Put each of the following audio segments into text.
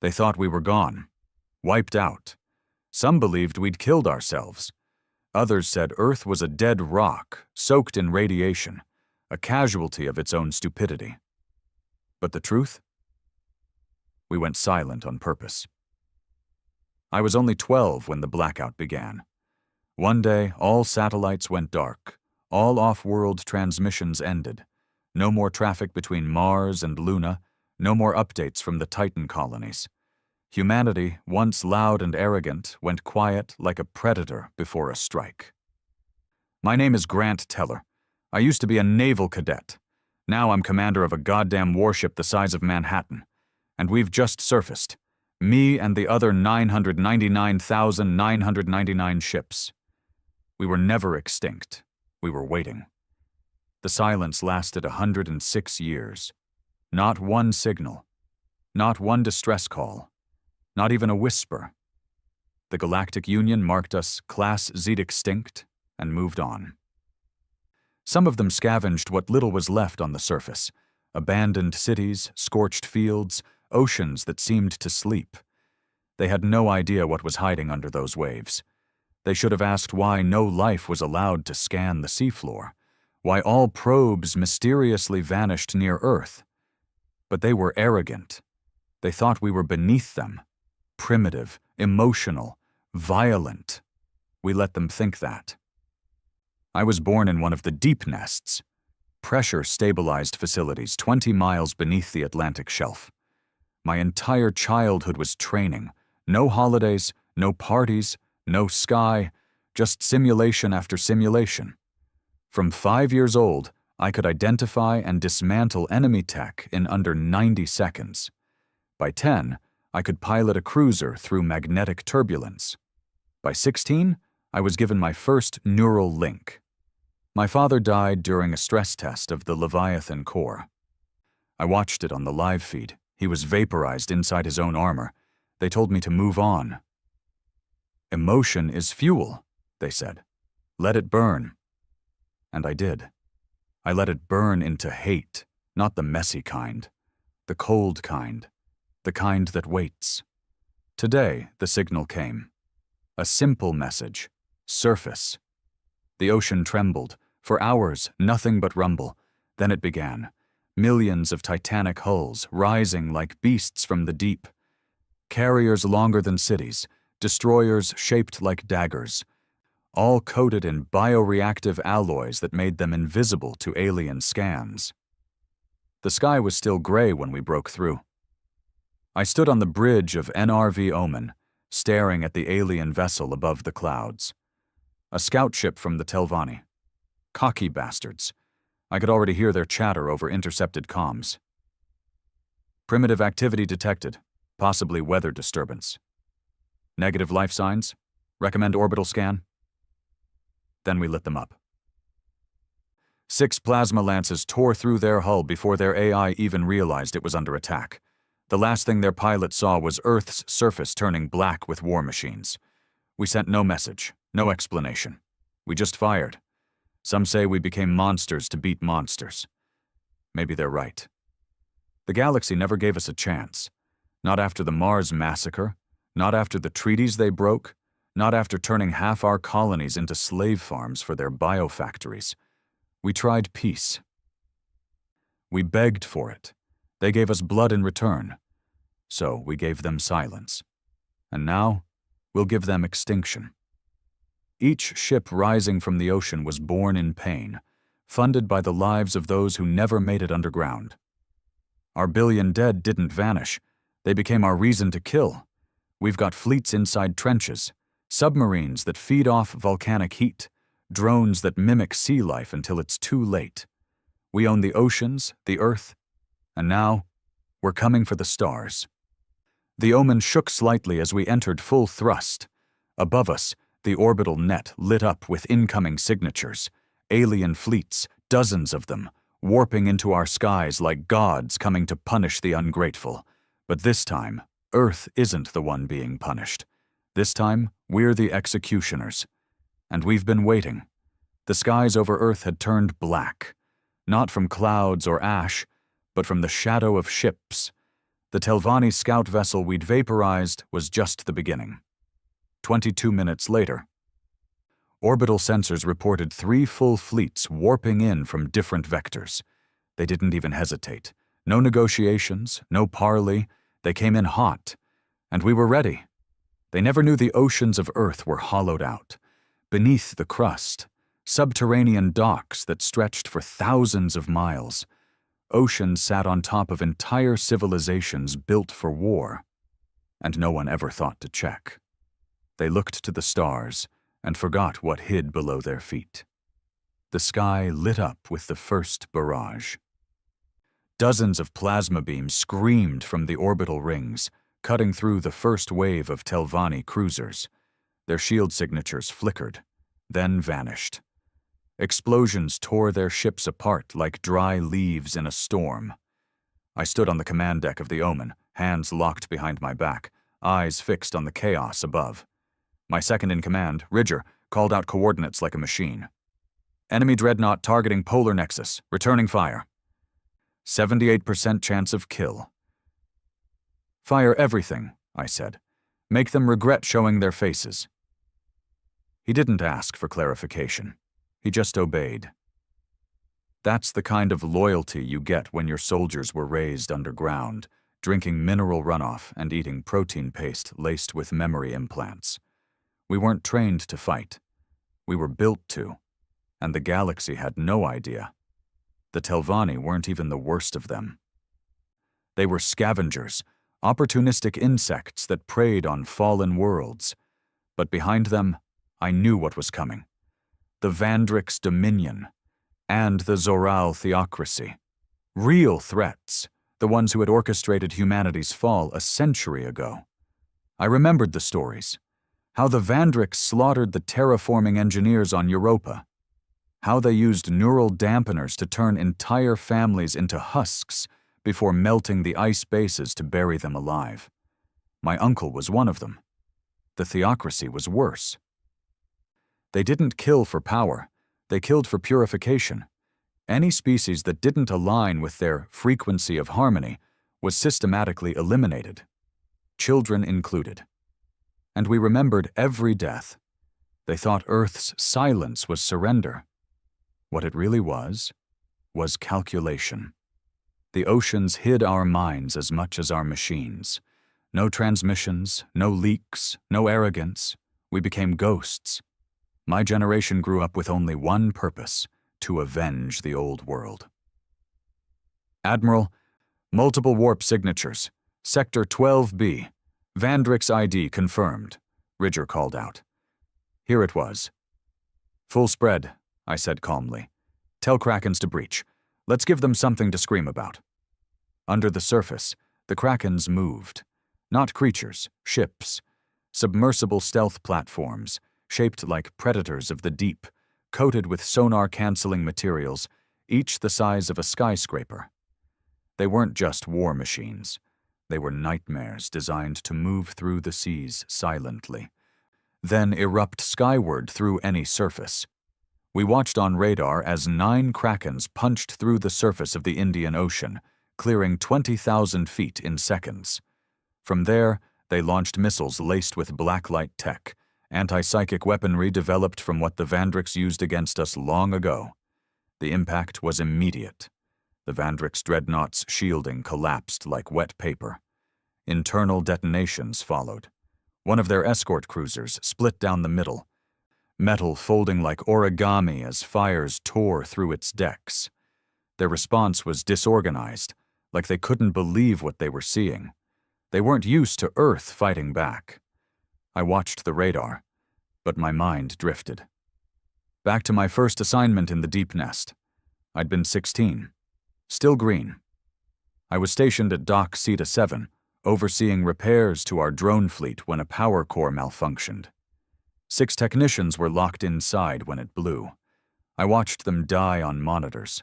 They thought we were gone, wiped out. Some believed we'd killed ourselves. Others said Earth was a dead rock, soaked in radiation, a casualty of its own stupidity. But the truth? We went silent on purpose. I was only 12 when the blackout began. One day, all satellites went dark. All off-world transmissions ended. No more traffic between Mars and Luna. No more updates from the Titan colonies. Humanity, once loud and arrogant, went quiet like a predator before a strike. My name is Grant Teller. I used to be a naval cadet. Now I'm commander of a goddamn warship the size of Manhattan. And we've just surfaced. Me and the other 999,999 ships. We were never extinct. We were waiting. The silence lasted 106 years. Not one signal. Not one distress call. Not even a whisper. The Galactic Union marked us Class Z extinct and moved on. Some of them scavenged what little was left on the surface. Abandoned cities, scorched fields, oceans that seemed to sleep. They had no idea what was hiding under those waves. They should have asked why no life was allowed to scan the seafloor, why all probes mysteriously vanished near Earth. But they were arrogant. They thought we were beneath them, primitive, emotional, violent. We let them think that. I was born in one of the deep nests, pressure-stabilized facilities 20 miles beneath the Atlantic shelf. My entire childhood was training. No holidays, no parties, no sky, just simulation after simulation. From 5 years old, I could identify and dismantle enemy tech in under 90 seconds. By 10, I could pilot a cruiser through magnetic turbulence. By 16, I was given my first neural link. My father died during a stress test of the Leviathan core. I watched it on the live feed. He was vaporized inside his own armor. They told me to move on. Emotion is fuel, they said. Let it burn. And I did. I let it burn into hate, not the messy kind, the cold kind, the kind that waits. Today, the signal came. A simple message. Surface. The ocean trembled. For hours, nothing but rumble. Then it began. Millions of titanic hulls rising like beasts from the deep. Carriers longer than cities, destroyers shaped like daggers, all coated in bioreactive alloys that made them invisible to alien scans. The sky was still gray when we broke through. I stood on the bridge of NRV Omen, staring at the alien vessel above the clouds. A scout ship from the Telvanni. Cocky bastards. I could already hear their chatter over intercepted comms. Primitive activity detected, possibly weather disturbance. Negative life signs? Recommend orbital scan? Then we lit them up. 6 plasma lances tore through their hull before their AI even realized it was under attack. The last thing their pilot saw was Earth's surface turning black with war machines. We sent no message, no explanation. We just fired. Some say we became monsters to beat monsters. Maybe they're right. The galaxy never gave us a chance. Not after the Mars massacre, not after the treaties they broke, not after turning half our colonies into slave farms for their biofactories. We tried peace. We begged for it. They gave us blood in return. So we gave them silence. And now, we'll give them extinction. Each ship rising from the ocean was born in pain, funded by the lives of those who never made it underground. Our billion dead didn't vanish. They became our reason to kill. We've got fleets inside trenches, submarines that feed off volcanic heat, drones that mimic sea life until it's too late. We own the oceans, the earth, and now, we're coming for the stars. The Omen shook slightly as we entered full thrust. Above us, the orbital net lit up with incoming signatures, alien fleets, dozens of them, warping into our skies like gods coming to punish the ungrateful. But this time, Earth isn't the one being punished. This time, we're the executioners. And we've been waiting. The skies over Earth had turned black, not from clouds or ash, but from the shadow of ships. The Telvanni scout vessel we'd vaporized was just the beginning. 22 minutes later, orbital sensors reported 3 full fleets warping in from different vectors. They didn't even hesitate. No negotiations, no parley. They came in hot, and we were ready. They never knew the oceans of Earth were hollowed out. Beneath the crust, subterranean docks that stretched for thousands of miles. Oceans sat on top of entire civilizations built for war, and no one ever thought to check. They looked to the stars and forgot what hid below their feet. The sky lit up with the first barrage. Dozens of plasma beams screamed from the orbital rings, cutting through the first wave of Telvanni cruisers. Their shield signatures flickered, then vanished. Explosions tore their ships apart like dry leaves in a storm. I stood on the command deck of the Omen, hands locked behind my back, eyes fixed on the chaos above. My second-in-command, Ridger, called out coordinates like a machine. Enemy dreadnought targeting polar nexus, returning fire. 78% chance of kill. Fire everything, I said. Make them regret showing their faces. He didn't ask for clarification. He just obeyed. That's the kind of loyalty you get when your soldiers were raised underground, drinking mineral runoff and eating protein paste laced with memory implants. We weren't trained to fight. We were built to, and the galaxy had no idea. The Telvanni weren't even the worst of them. They were scavengers, opportunistic insects that preyed on fallen worlds. But behind them, I knew what was coming. The Vandrix Dominion, and the Zoral Theocracy. Real threats, the ones who had orchestrated humanity's fall a century ago. I remembered the stories. How the Vandrix slaughtered the terraforming engineers on Europa. How they used neural dampeners to turn entire families into husks before melting the ice bases to bury them alive. My uncle was one of them. The Theocracy was worse. They didn't kill for power. They killed for purification. Any species that didn't align with their frequency of harmony was systematically eliminated, children included. And we remembered every death. They thought Earth's silence was surrender. What it really was calculation. The oceans hid our minds as much as our machines. No transmissions, no leaks, no arrogance. We became ghosts. My generation grew up with only one purpose: to avenge the old world. Admiral, multiple warp signatures. Sector 12B. Vandrix ID confirmed, Ridger called out. Here it was. Full spread, I said calmly. Tell Krakens to breach. Let's give them something to scream about. Under the surface, the Krakens moved. Not creatures, ships. Submersible stealth platforms, shaped like predators of the deep, coated with sonar-canceling materials, each the size of a skyscraper. They weren't just war machines. They were nightmares designed to move through the seas silently, then erupt skyward through any surface. We watched on radar as 9 Krakens punched through the surface of the Indian Ocean, clearing 20,000 feet in seconds. From there, they launched missiles laced with blacklight tech, anti-psychic weaponry developed from what the Vandrix used against us long ago. The impact was immediate. The Vandrix dreadnought's shielding collapsed like wet paper. Internal detonations followed. One of their escort cruisers split down the middle, metal folding like origami as fires tore through its decks. Their response was disorganized, like they couldn't believe what they were seeing. They weren't used to Earth fighting back. I watched the radar, but my mind drifted. Back to my first assignment in the deep nest. I'd been 16. Still green. I was stationed at Dock Ceta 7, overseeing repairs to our drone fleet when a power core malfunctioned. 6 technicians were locked inside when it blew. I watched them die on monitors,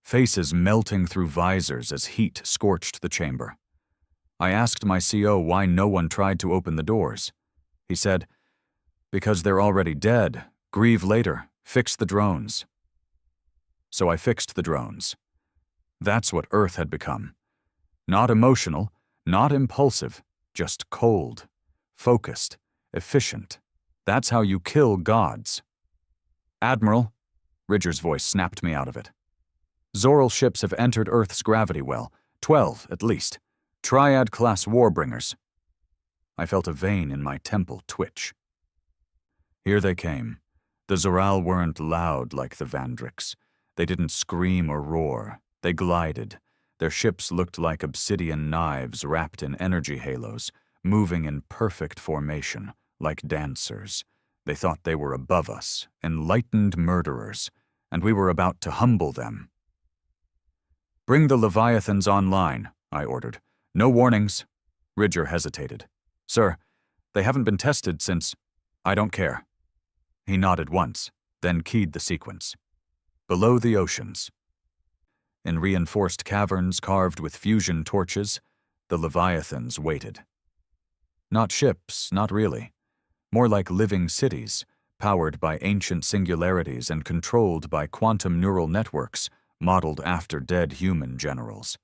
faces melting through visors as heat scorched the chamber. I asked my CO why no one tried to open the doors. He said, "Because they're already dead. Grieve later. Fix the drones." So I fixed the drones. That's what Earth had become. Not emotional, Not impulsive, just cold, focused, efficient. That's how you kill gods. Admiral, Ridger's voice snapped me out of it. Zoral ships have entered Earth's gravity well, 12 at least. Triad-class warbringers. I felt a vein in my temple twitch. Here they came. The Zoral weren't loud like the Vandrix. They didn't scream or roar. They glided. Their ships looked like obsidian knives wrapped in energy halos, moving in perfect formation, like dancers. They thought they were above us, enlightened murderers, and we were about to humble them. "Bring the Leviathans online," I ordered. "No warnings." Ridger hesitated. "Sir, they haven't been tested since—" "I don't care." He nodded once, then keyed the sequence. Below the oceans. In reinforced caverns carved with fusion torches, the Leviathans waited. Not ships, not really. More like living cities, powered by ancient singularities and controlled by quantum neural networks modeled after dead human generals.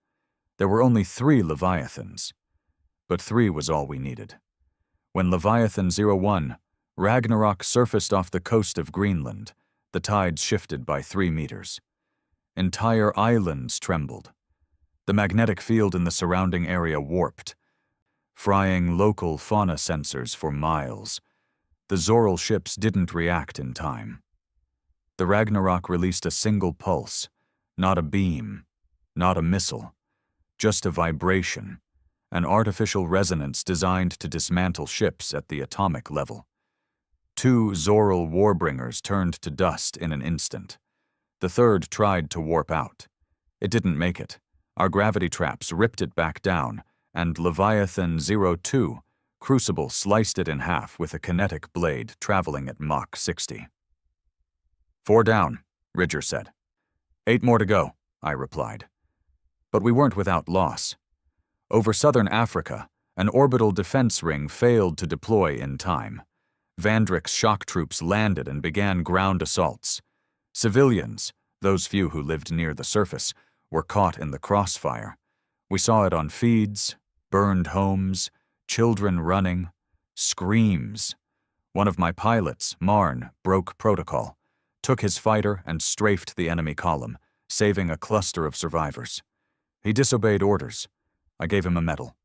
There were only 3 Leviathans, but 3 was all we needed. When Leviathan 01, Ragnarok surfaced off the coast of Greenland, the tides shifted by 3 meters. Entire islands trembled. The magnetic field in the surrounding area warped, frying local fauna sensors for miles. The Zoral ships didn't react in time. The Ragnarok released a single pulse, not a beam, not a missile, just a vibration, an artificial resonance designed to dismantle ships at the atomic level. 2 Zoral warbringers turned to dust in an instant. The third tried to warp out. It didn't make it. Our gravity traps ripped it back down, and Leviathan 02, Crucible sliced it in half with a kinetic blade traveling at Mach 60. 4 down, Ridger said. 8 more to go, I replied. But we weren't without loss. Over southern Africa, an orbital defense ring failed to deploy in time. Vandrix shock troops landed and began ground assaults. Civilians, those few who lived near the surface, were caught in the crossfire. We saw it on feeds, burned homes, children running, screams. One of my pilots, Marn, broke protocol, took his fighter and strafed the enemy column, saving a cluster of survivors. He disobeyed orders. I gave him a medal.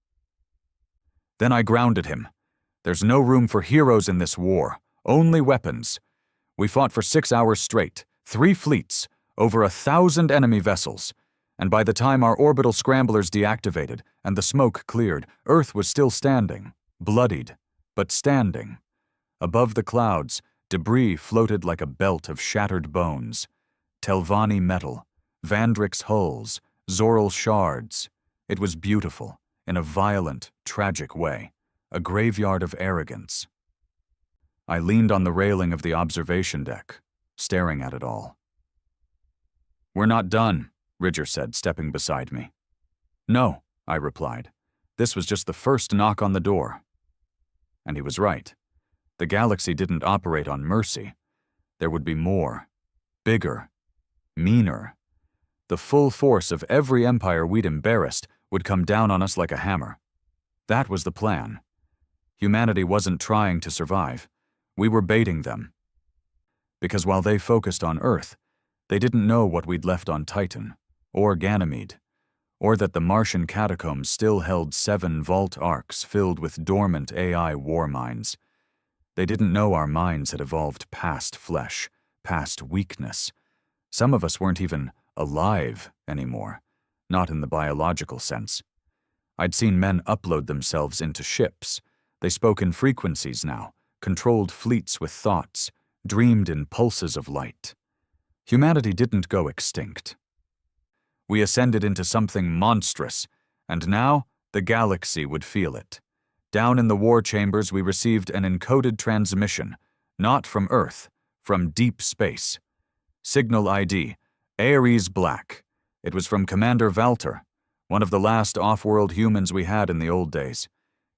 Then I grounded him. There's no room for heroes in this war, only weapons. We fought for 6 hours straight, 3 fleets, over 1,000 enemy vessels, and by the time our orbital scramblers deactivated and the smoke cleared, Earth was still standing, bloodied, but standing. Above the clouds, debris floated like a belt of shattered bones. Telvanni metal, Vandrix hulls, Zoral shards. It was beautiful, in a violent, tragic way, a graveyard of arrogance. I leaned on the railing of the observation deck, staring at it all. "We're not done," Ridger said, stepping beside me. "No," I replied. "This was just the first knock on the door." And he was right. The galaxy didn't operate on mercy. There would be more, bigger, meaner. The full force of every empire we'd embarrassed would come down on us like a hammer. That was the plan. Humanity wasn't trying to survive. We were baiting them. Because while they focused on Earth, they didn't know what we'd left on Titan, or Ganymede, or that the Martian catacombs still held 7 vault arcs filled with dormant AI war mines. They didn't know our minds had evolved past flesh, past weakness. Some of us weren't even alive anymore, not in the biological sense. I'd seen men upload themselves into ships. They spoke in frequencies now, controlled fleets with thoughts, dreamed in pulses of light. Humanity didn't go extinct. We ascended into something monstrous, and now the galaxy would feel it. Down in the war chambers we received an encoded transmission, not from Earth, from deep space. Signal ID, Ares Black. It was from Commander Valter, one of the last off-world humans we had in the old days.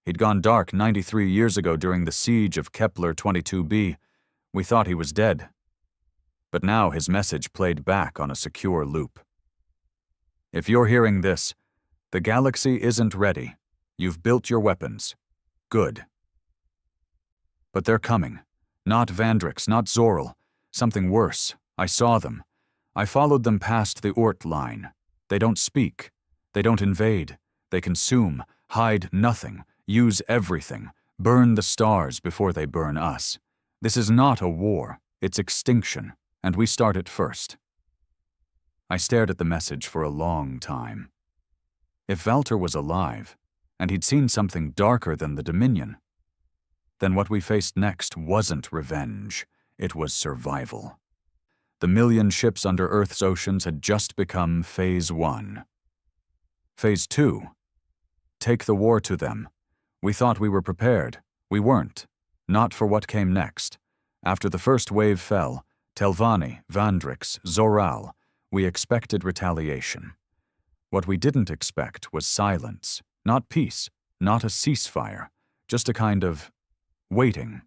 He'd gone dark 93 years ago during the siege of Kepler 22b. We thought he was dead. But now his message played back on a secure loop. "If you're hearing this, the galaxy isn't ready. You've built your weapons. Good. But they're coming. Not Vandrix, not Zoral. Something worse. I saw them. I followed them past the Ort line. They don't speak. They don't invade. They consume, hide nothing, use everything, burn the stars before they burn us. This is not a war. It's extinction, and we start it first. I stared at the message for a long time. If Valter was alive, and he'd seen something darker than the Dominion, then what we faced next wasn't revenge, it was survival. The million ships under Earth's oceans had just become Phase 1. Phase 2. Take the war to them. We thought we were prepared. We weren't. Not for what came next. After the first wave fell, Telvanni, Vandrix, Zoral, we expected retaliation. What we didn't expect was silence, not peace, not a ceasefire, just a kind of waiting.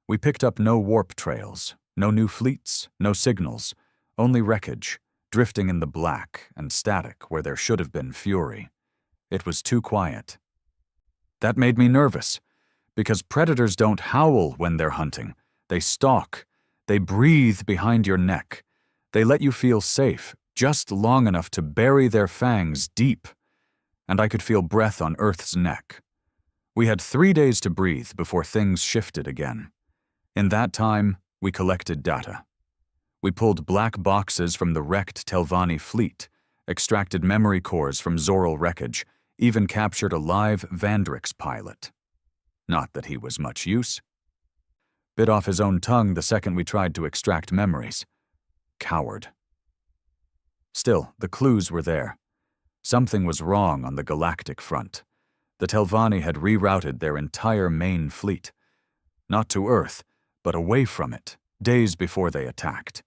We picked up no warp trails, no new fleets, no signals, only wreckage, drifting in the black and static where there should have been fury. It was too quiet. That made me nervous, because predators don't howl when they're hunting. They stalk. They breathe behind your neck. They let you feel safe, just long enough to bury their fangs deep. And I could feel breath on Earth's neck. We had 3 days to breathe before things shifted again. In that time, we collected data. We pulled black boxes from the wrecked Telvanni fleet, extracted memory cores from Zoral wreckage, even captured a live Vandrix pilot. Not that he was much use. Bit off his own tongue the second we tried to extract memories. Coward. Still, the clues were there. Something was wrong on the galactic front. The Telvanni had rerouted their entire main fleet. Not to Earth, but away from it, days before they attacked.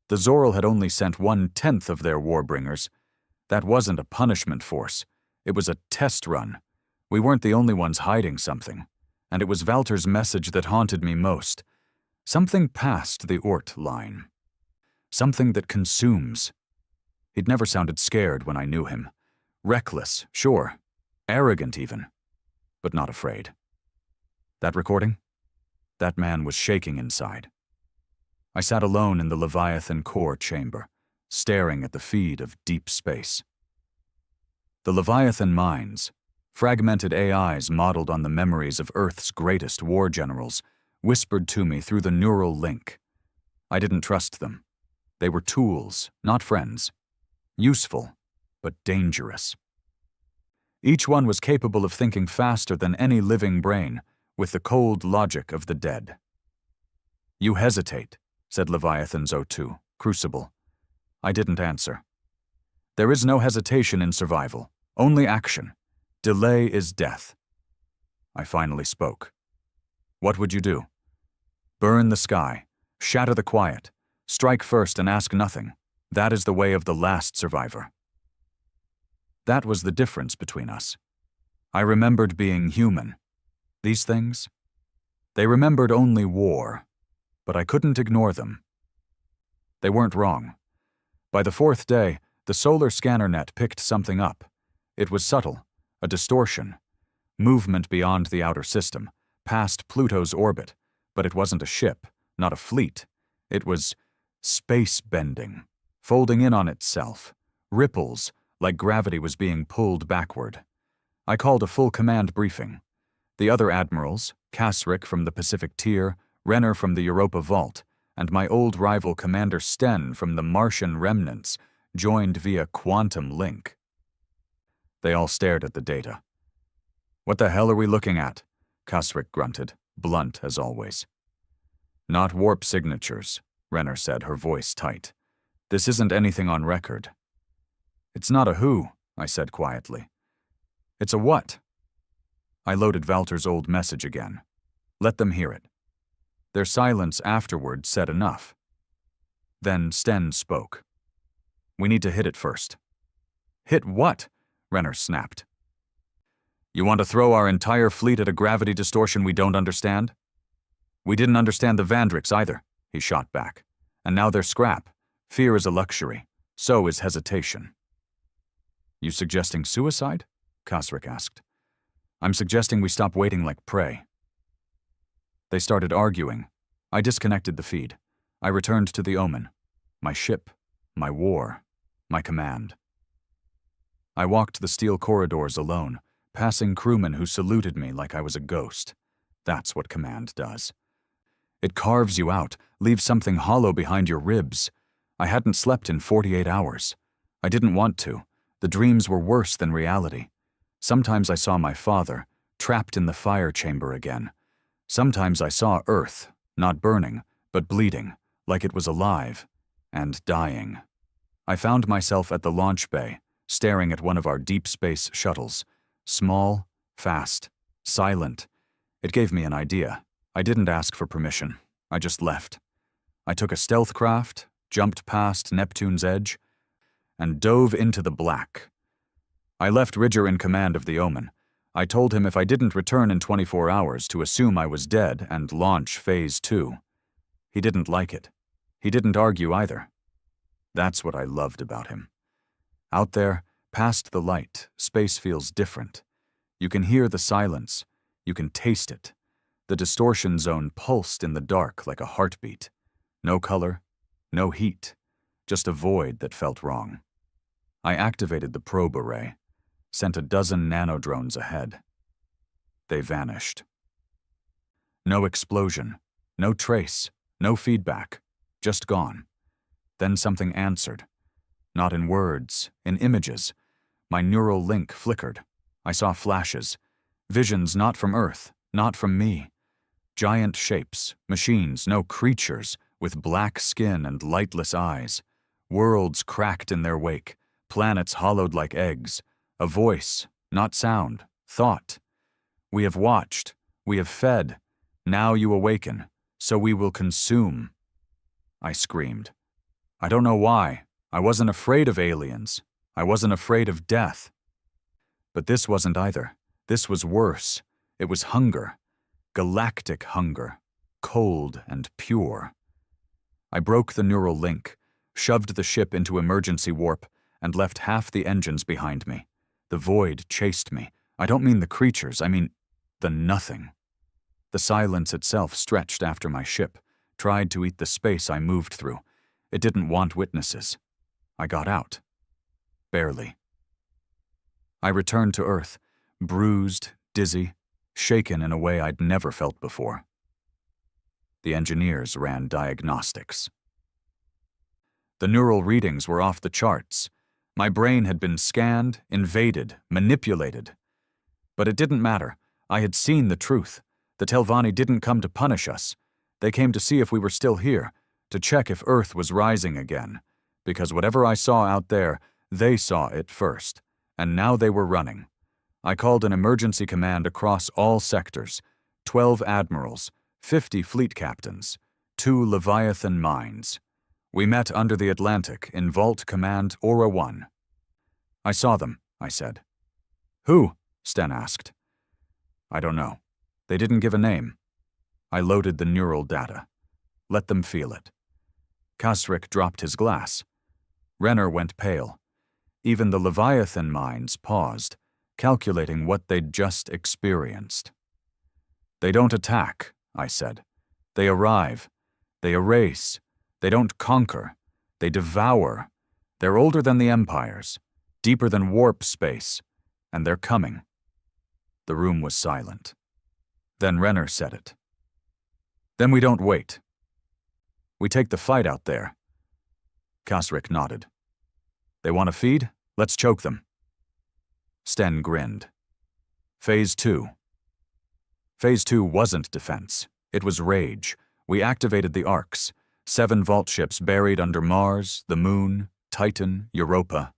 The Zoral had only sent 1/10 of their warbringers. That wasn't a punishment force. It was a test run. We weren't the only ones hiding something. And it was Valter's message that haunted me most. Something past the Ort line. Something that consumes. He'd never sounded scared when I knew him. Reckless, sure. Arrogant even. But not afraid. That recording? That man was shaking inside. I sat alone in the Leviathan core chamber, staring at the feed of deep space. The Leviathan minds, fragmented AIs modeled on the memories of Earth's greatest war generals, whispered to me through the neural link. I didn't trust them. They were tools, not friends. Useful, but dangerous. Each one was capable of thinking faster than any living brain, with the cold logic of the dead. "You hesitate," said Leviathan's O2, Crucible. I didn't answer. There is no hesitation in survival, only action. Delay is death. I finally spoke. What would you do? Burn the sky, shatter the quiet, strike first and ask nothing. That is the way of the last survivor. That was the difference between us. I remembered being human. These things? They remembered only war, but I couldn't ignore them. They weren't wrong. By the 4th day, the solar scanner net picked something up. It was subtle, a distortion, movement beyond the outer system, past Pluto's orbit, but it wasn't a ship, not a fleet. It was space bending, folding in on itself, ripples, like gravity was being pulled backward. I called a full command briefing. The other admirals, Kasric from the Pacific Tier, Renner from the Europa Vault, and my old rival Commander Sten from the Martian Remnants, joined via quantum link. They all stared at the data. "What the hell are we looking at?" Kasric grunted, blunt as always. "Not warp signatures," Renner said, her voice tight. "This isn't anything on record." "It's not a who," I said quietly. "It's a what?" I loaded Valter's old message again. Let them hear it. Their silence afterward said enough. Then Sten spoke. "We need to hit it first." "Hit what?" Renner snapped. "You want to throw our entire fleet at a gravity distortion we don't understand?" "We didn't understand the Vandrix either," he shot back. "And now they're scrap. Fear is a luxury. So is hesitation." "You suggesting suicide?" Kasric asked. I'm suggesting we stop waiting like prey. They started arguing. I disconnected the feed. I returned to the Omen. My ship. My war. My command. I walked the steel corridors alone, passing crewmen who saluted me like I was a ghost. That's what command does. It carves you out, leaves something hollow behind your ribs. I hadn't slept in 48 hours. I didn't want to. The dreams were worse than reality. Sometimes I saw my father, trapped in the fire chamber again. Sometimes I saw Earth, not burning, but bleeding, like it was alive, and dying. I found myself at the launch bay, staring at one of our deep space shuttles. Small, fast, silent. It gave me an idea. I didn't ask for permission. I just left. I took a stealth craft, jumped past Neptune's edge, and dove into the black. I left Ridger in command of the Omen. I told him if I didn't return in 24 hours to assume I was dead and launch Phase 2. He didn't like it. He didn't argue either. That's what I loved about him. Out there, past the light, space feels different. You can hear the silence. You can taste it. The distortion zone pulsed in the dark like a heartbeat. No color, no heat, just a void that felt wrong. I activated the probe array, sent a dozen nanodrones ahead. They vanished. No explosion, no trace, no feedback, just gone. Then something answered. Not in words, in images. My neural link flickered. I saw flashes. Visions not from Earth, not from me. Giant shapes, machines, no creatures, with black skin and lightless eyes. Worlds cracked in their wake, planets hollowed like eggs. A voice, not sound, thought. We have watched, we have fed. Now you awaken, so we will consume. I screamed. I don't know why. I wasn't afraid of aliens. I wasn't afraid of death. But this wasn't either. This was worse. It was hunger. Galactic hunger. Cold and pure. I broke the neural link, shoved the ship into emergency warp, and left half the engines behind me. The void chased me. I don't mean the creatures, I mean the nothing. The silence itself stretched after my ship, tried to eat the space I moved through. It didn't want witnesses. I got out. Barely. I returned to Earth, bruised, dizzy, shaken in a way I'd never felt before. The engineers ran diagnostics. The neural readings were off the charts. My brain had been scanned, invaded, manipulated. But it didn't matter. I had seen the truth. The Telvanni didn't come to punish us. They came to see if we were still here, to check if Earth was rising again. Because whatever I saw out there, they saw it first. And now they were running. I called an emergency command across all sectors. 12 admirals, 50 fleet captains, 2 Leviathan mines. We met under the Atlantic in Vault Command Aura 1. I saw them, I said. Who? Sten asked. I don't know. They didn't give a name. I loaded the neural data. Let them feel it. Kasric dropped his glass. Renner went pale. Even the Leviathan minds paused, calculating what they'd just experienced. They don't attack, I said. They arrive. They erase. They don't conquer. They devour. They're older than the empires, deeper than warp space, and they're coming. The room was silent. Then Renner said it. Then we don't wait. We take the fight out there. Kasric nodded. They want to feed? Let's choke them. Sten grinned. Phase 2. Phase 2 wasn't defense. It was rage. We activated the arcs. 7 vault ships buried under Mars, the Moon, Titan, Europa.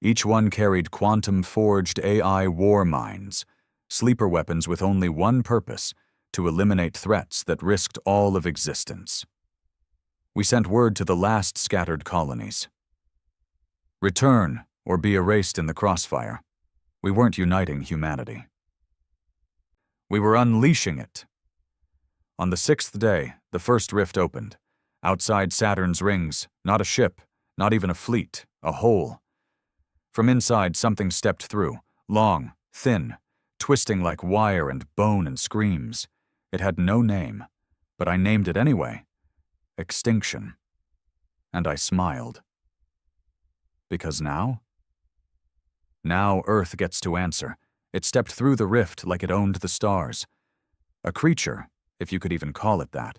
Each one carried quantum-forged AI war mines, sleeper weapons with only one purpose, to eliminate threats that risked all of existence. We sent word to the last scattered colonies. Return or be erased in the crossfire. We weren't uniting humanity. We were unleashing it. On the 6th day, the first rift opened. Outside Saturn's rings, not a ship, not even a fleet, a hole. From inside, something stepped through, long, thin, twisting like wire and bone and screams. It had no name, but I named it anyway. Extinction. And I smiled. Because now? Now Earth gets to answer. It stepped through the rift like it owned the stars. A creature, if you could even call it that,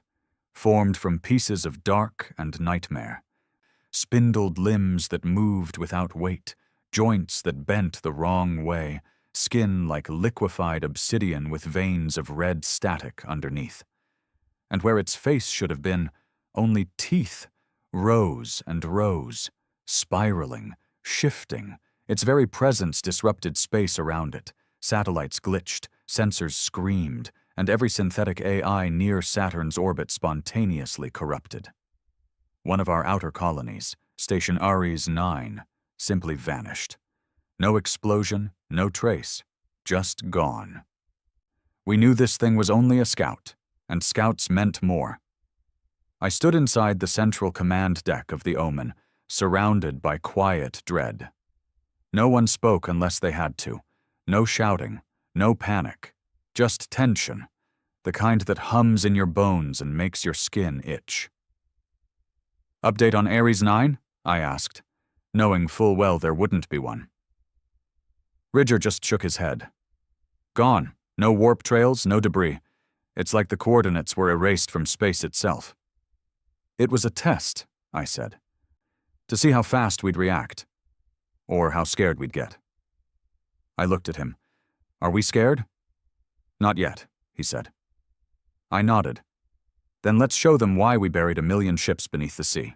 formed from pieces of dark and nightmare. Spindled limbs that moved without weight, joints that bent the wrong way, skin like liquefied obsidian with veins of red static underneath. And where its face should have been, only teeth, rows and rows, spiraling, shifting. Its very presence disrupted space around it. Satellites glitched, sensors screamed, and every synthetic AI near Saturn's orbit spontaneously corrupted. One of our outer colonies, Station Ares 9, simply vanished. No explosion, no trace, just gone. We knew this thing was only a scout, and scouts meant more. I stood inside the central command deck of the Omen, surrounded by quiet dread. No one spoke unless they had to. No shouting, no panic, just tension, the kind that hums in your bones and makes your skin itch. "Update on Ares 9? I asked, knowing full well there wouldn't be one. Ridger just shook his head. "Gone. No warp trails, no debris. It's like the coordinates were erased from space itself." "It was a test," I said, "to see how fast we'd react, or how scared we'd get." I looked at him. "Are we scared?" "Not yet," he said. I nodded. "Then let's show them why we buried 1 million ships beneath the sea."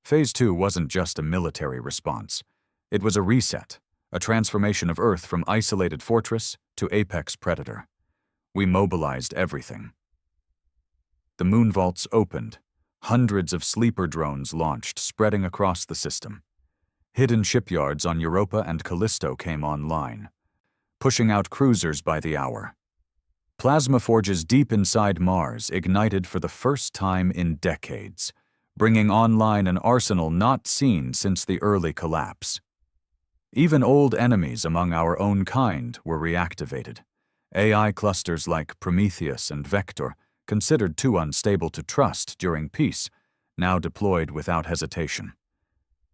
Phase 2 wasn't just a military response. It was a reset, a transformation of Earth from isolated fortress to apex predator. We mobilized everything. The moon vaults opened. Hundreds of sleeper drones launched, spreading across the system. Hidden shipyards on Europa and Callisto came online, pushing out cruisers by the hour. Plasma forges deep inside Mars ignited for the first time in decades, bringing online an arsenal not seen since the early collapse. Even old enemies among our own kind were reactivated. AI clusters like Prometheus and Vector, considered too unstable to trust during peace, now deployed without hesitation.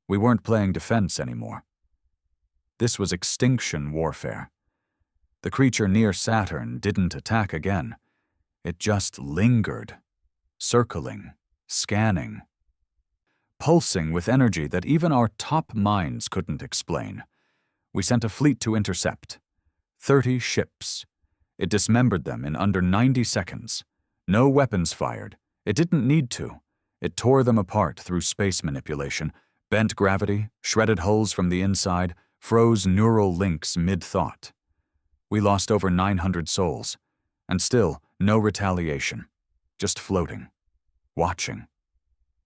We weren't playing defense anymore. This was extinction warfare. The creature near Saturn didn't attack again. It just lingered, circling, scanning, pulsing with energy that even our top minds couldn't explain. We sent a fleet to intercept. 30 ships. It dismembered them in under 90 seconds. No weapons fired. It didn't need to. It tore them apart through space manipulation, bent gravity, shredded hulls from the inside, froze neural links mid-thought. We lost over 900 souls, and still no retaliation, just floating, watching,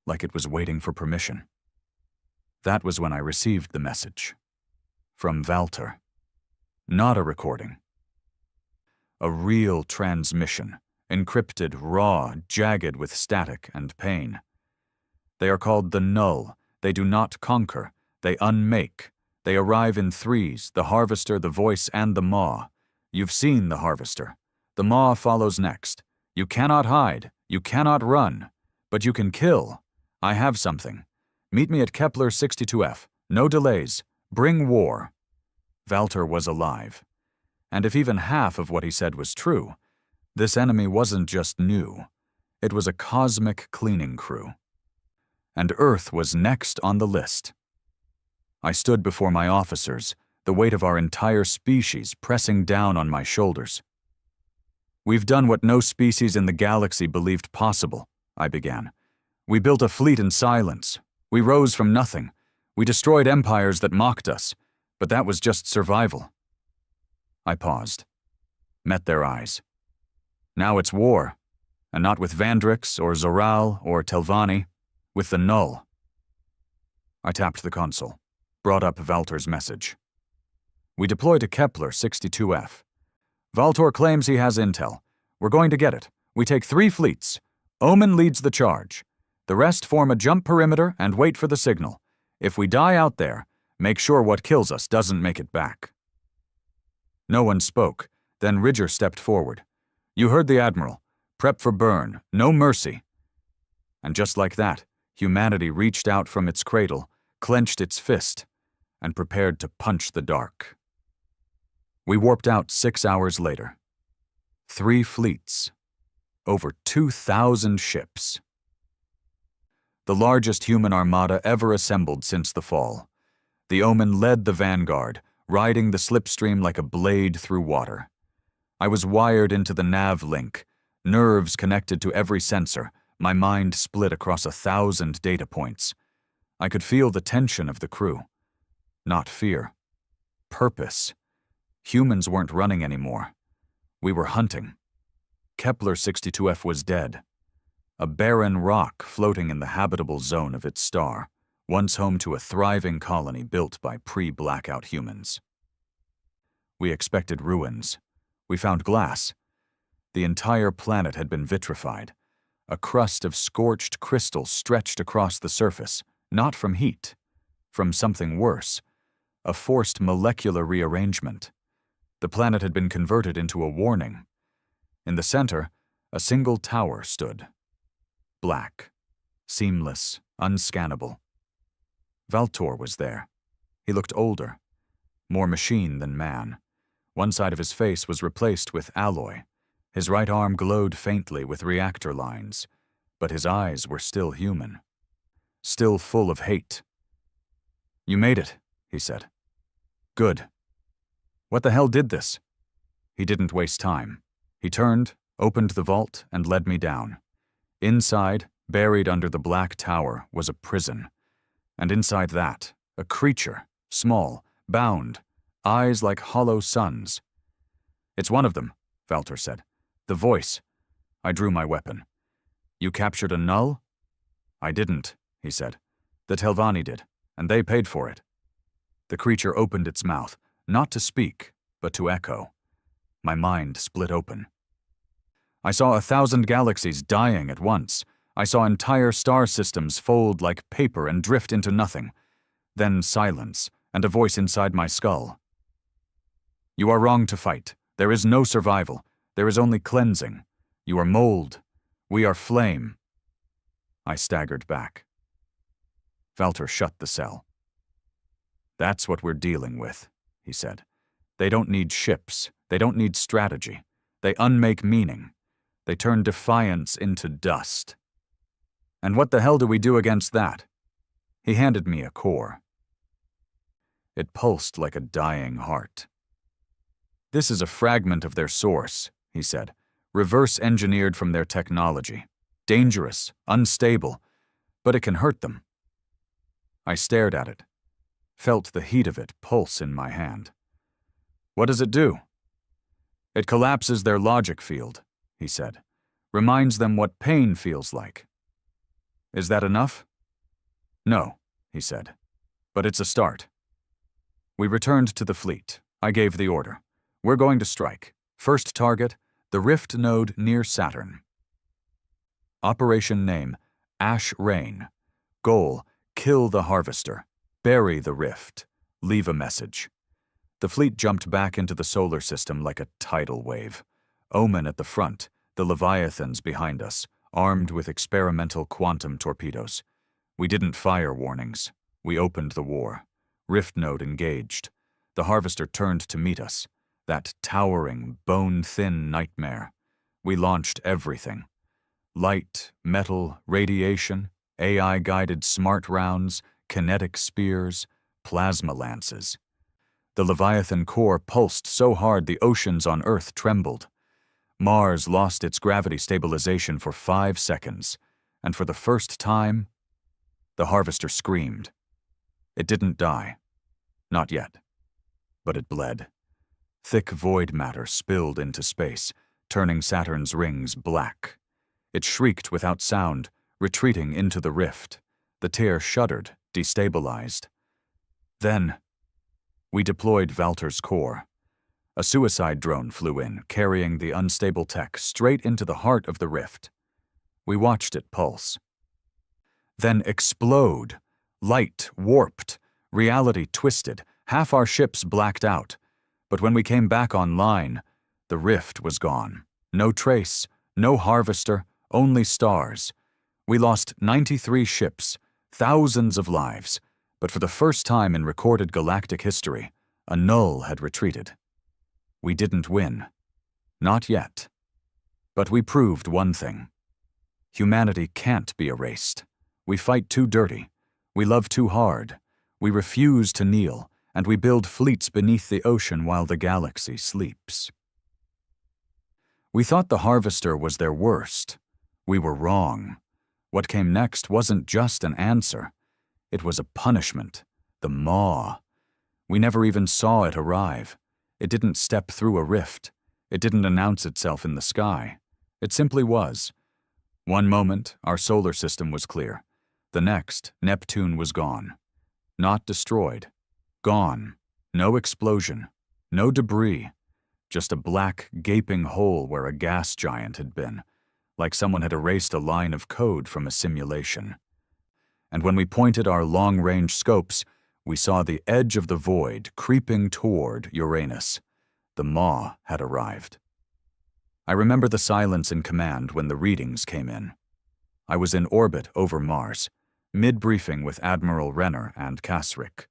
like it was waiting for permission. That was when I received the message. From Valter. Not a recording. A real transmission, encrypted, raw, jagged with static and pain. They are called the Null. They do not conquer. They unmake. They arrive in threes, the Harvester, the Voice, and the Maw. You've seen the Harvester. The Maw follows next. You cannot hide. You cannot run. But you can kill. I have something. Meet me at Kepler 62F. No delays. Bring war. Valter was alive. And if even half of what he said was true, this enemy wasn't just new. It was a cosmic cleaning crew. And Earth was next on the list. I stood before my officers, the weight of our entire species pressing down on my shoulders. "We've done what no species in the galaxy believed possible," I began. "We built a fleet in silence. We rose from nothing. We destroyed empires that mocked us, but that was just survival." I paused, met their eyes. "Now it's war, and not with Vandrix or Zoral or Telvanni, with the Null." I tapped the console, brought up Valter's message. "We deploy to Kepler 62F. Valtor claims he has intel. We're going to get it. We take 3 fleets. Omen leads the charge. The rest form a jump perimeter and wait for the signal. If we die out there, make sure what kills us doesn't make it back." No one spoke. Then Ridger stepped forward. "You heard the Admiral. Prep for burn. No mercy." And just like that, humanity reached out from its cradle, clenched its fist, and prepared to punch the dark. We warped out 6 hours later. 3 fleets. Over 2,000 ships. The largest human armada ever assembled since the fall. The Omen led the vanguard, riding the slipstream like a blade through water. I was wired into the nav link, nerves connected to every sensor, my mind split across 1,000 data points. I could feel the tension of the crew. Not fear. Purpose. Humans weren't running anymore. We were hunting. Kepler 62F was dead. A barren rock floating in the habitable zone of its star, once home to a thriving colony built by pre-blackout humans. We expected ruins. We found glass. The entire planet had been vitrified. A crust of scorched crystal stretched across the surface, not from heat, from something worse, a forced molecular rearrangement. The planet had been converted into a warning. In the center, a single tower stood. Black, seamless, unscannable. Valtor was there. He looked older, more machine than man. One side of his face was replaced with alloy. His right arm glowed faintly with reactor lines, but his eyes were still human, still full of hate. "You made it," he said. "Good. What the hell did this?" He didn't waste time. He turned, opened the vault, and led me down. Inside, buried under the black tower, was a prison. And inside that, a creature, small, bound, eyes like hollow suns. "It's one of them," Valtor said. "The voice." I drew my weapon. "You captured a null?" "I didn't," he said. "The Telvanni did, and they paid for it." The creature opened its mouth, not to speak, but to echo. My mind split open. I saw 1,000 galaxies dying at once. I saw entire star systems fold like paper and drift into nothing. Then silence, and a voice inside my skull. "You are wrong to fight. There is no survival. There is only cleansing. You are mold. We are flame." I staggered back. Valtor shut the cell. "That's what we're dealing with," he said. "They don't need ships. They don't need strategy. They unmake meaning. They turn defiance into dust. And what the hell do we do against that?" He handed me a core. It pulsed like a dying heart. "This is a fragment of their source," he said, "reverse-engineered from their technology. Dangerous, unstable, but it can hurt them." I stared at it, felt the heat of it pulse in my hand. "What does it do?" "It collapses their logic field," he said. "Reminds them what pain feels like." "Is that enough?" "No," he said, "but it's a start." We returned to the fleet. I gave the order. "We're going to strike. First target, the Rift node near Saturn." Operation name, Ash Rain. Goal, kill the Harvester. Bury the Rift. Leave a message. The fleet jumped back into the solar system like a tidal wave. Omen at the front, the Leviathans behind us, armed with experimental quantum torpedoes. We didn't fire warnings. We opened the war. Rift node engaged. The Harvester turned to meet us. That towering, bone-thin nightmare. We launched everything. Light, metal, radiation, AI-guided smart rounds, kinetic spears, plasma lances. The Leviathan core pulsed so hard the oceans on Earth trembled. Mars lost its gravity stabilization for 5 seconds, and for the first time, the Harvester screamed. It didn't die. Not yet. But it bled. Thick void matter spilled into space, turning Saturn's rings black. It shrieked without sound, retreating into the rift. The tear shuddered, destabilized. Then, we deployed Valtor's core. A suicide drone flew in, carrying the unstable tech straight into the heart of the rift. We watched it pulse. Then explode. Light warped. Reality twisted. Half our ships blacked out. But when we came back online, the rift was gone. No trace, no harvester, only stars. We lost 93 ships, thousands of lives, but for the first time in recorded galactic history, a null had retreated. We didn't win. Not yet. But we proved one thing. Humanity can't be erased. We fight too dirty. We love too hard. We refuse to kneel, and we build fleets beneath the ocean while the galaxy sleeps. We thought the Harvester was their worst. We were wrong. What came next wasn't just an answer. It was a punishment. The Maw. We never even saw it arrive. It didn't step through a rift. It didn't announce itself in the sky. It simply was. One moment, our solar system was clear. The next, Neptune was gone. Not destroyed. Gone. No explosion. No debris. Just a black, gaping hole where a gas giant had been, like someone had erased a line of code from a simulation. And when we pointed our long-range scopes, we saw the edge of the void creeping toward Uranus. The Maw had arrived. I remember the silence in command when the readings came in. I was in orbit over Mars, mid-briefing with Admiral Renner and Kasric.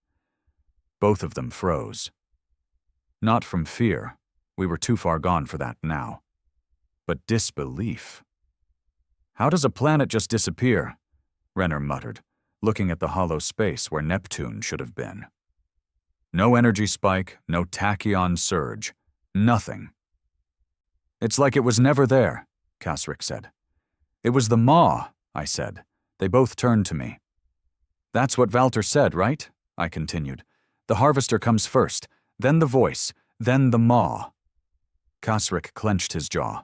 Both of them froze. Not from fear. We were too far gone for that now. But disbelief. How does a planet just disappear? Renner muttered, looking at the hollow space where Neptune should have been. No energy spike, no tachyon surge, nothing. It's like it was never there, Kasric said. It was the Maw, I said. They both turned to me. That's what Valter said, right? I continued. The Harvester comes first, then the voice, then the Maw. Kasric clenched his jaw.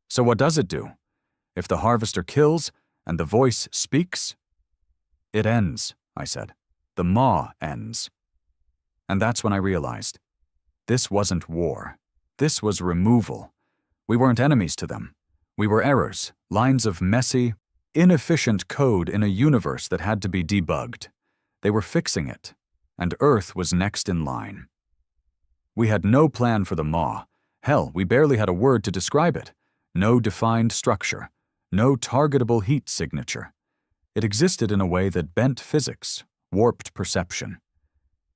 So what does it do? If the Harvester kills and the voice speaks? It ends, I said. The Maw ends. And that's when I realized. This wasn't war. This was removal. We weren't enemies to them. We were errors, lines of messy, inefficient code in a universe that had to be debugged. They were fixing it, and Earth was next in line. We had no plan for the Maw. Hell, we barely had a word to describe it. No defined structure. No targetable heat signature. It existed in a way that bent physics, warped perception.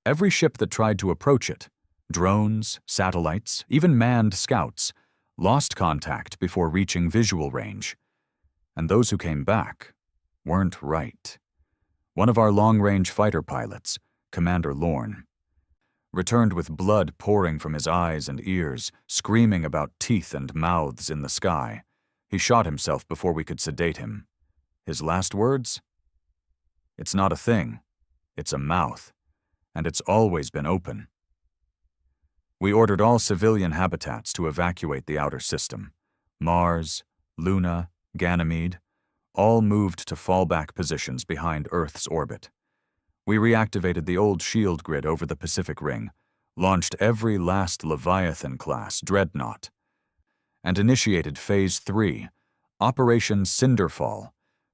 Every ship that tried to approach it, drones, satellites, even manned scouts, lost contact before reaching visual range. And those who came back weren't right. One of our long-range fighter pilots, Commander Lorne, returned with blood pouring from his eyes and ears, screaming about teeth and mouths in the sky. He shot himself before we could sedate him. His last words? It's not a thing. It's a mouth. And it's always been open. We ordered all civilian habitats to evacuate the outer system. Mars, Luna, Ganymede, all moved to fallback positions behind Earth's orbit. We reactivated the old shield grid over the Pacific Ring, launched every last Leviathan-class dreadnought, and initiated Phase 3, Operation Cinderfall.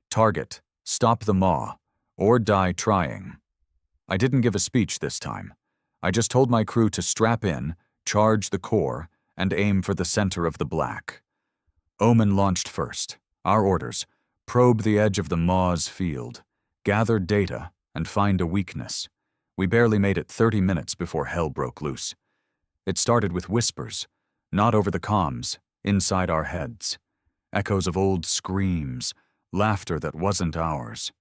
Target, stop the Maw, or die trying. I didn't give a speech this time. I just told my crew to strap in, charge the core, and aim for the center of the black. Omen launched first. Our orders, probe the edge of the Maw's field, gather data, and find a weakness. We barely made it 30 minutes before hell broke loose. It started with whispers, not over the comms, inside our heads. Echoes of old screams, laughter that wasn't ours.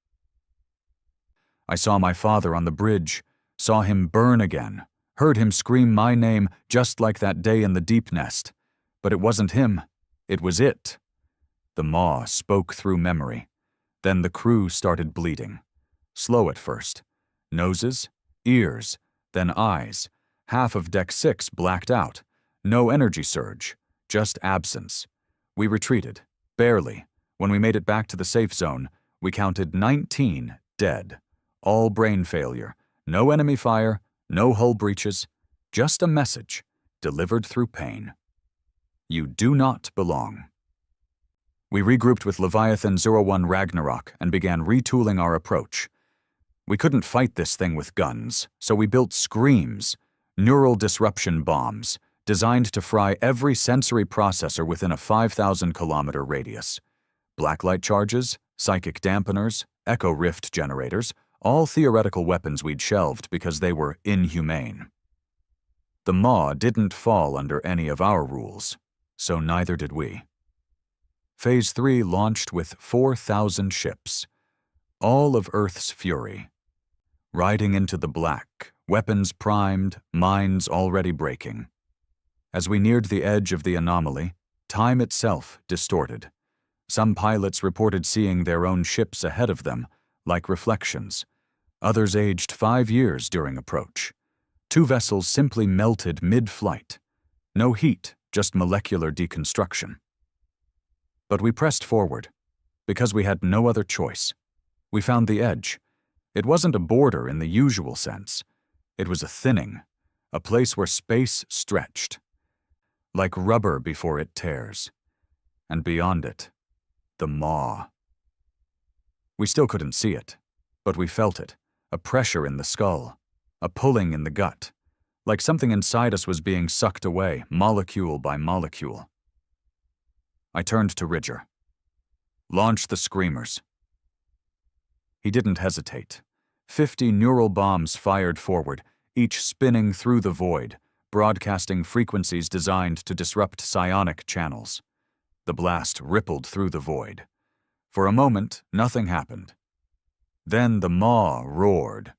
I saw my father on the bridge, saw him burn again, heard him scream my name just like that day in the deep nest. But it wasn't him, it was it. The Maw spoke through memory. Then the crew started bleeding. Slow at first. Noses, ears, then eyes. Half of Deck 6 blacked out. No energy surge, just absence. We retreated, barely. When we made it back to the safe zone, we counted 19 dead. All brain failure, no enemy fire, no hull breaches, just a message, delivered through pain. You do not belong. We regrouped with Leviathan 01 Ragnarok and began retooling our approach. We couldn't fight this thing with guns, so we built screams, neural disruption bombs, designed to fry every sensory processor within a 5,000-kilometer radius. Blacklight charges, psychic dampeners, echo rift generators, all theoretical weapons we'd shelved because they were inhumane. The Maw didn't fall under any of our rules, so neither did we. Phase 3 launched with 4,000 ships, all of Earth's fury. Riding into the black, weapons primed, minds already breaking. As we neared the edge of the anomaly, time itself distorted. Some pilots reported seeing their own ships ahead of them, like reflections. Others aged 5 years during approach. 2 vessels simply melted mid-flight. No heat, just molecular deconstruction. But we pressed forward, because we had no other choice. We found the edge. It wasn't a border in the usual sense. It was a thinning, a place where space stretched, like rubber before it tears. And beyond it, the Maw. We still couldn't see it, but we felt it, a pressure in the skull, a pulling in the gut, like something inside us was being sucked away, molecule by molecule. I turned to Ridger. Launch the screamers. He didn't hesitate. 50 neural bombs fired forward, each spinning through the void, broadcasting frequencies designed to disrupt psionic channels. The blast rippled through the void. For a moment, nothing happened. Then the Maw roared.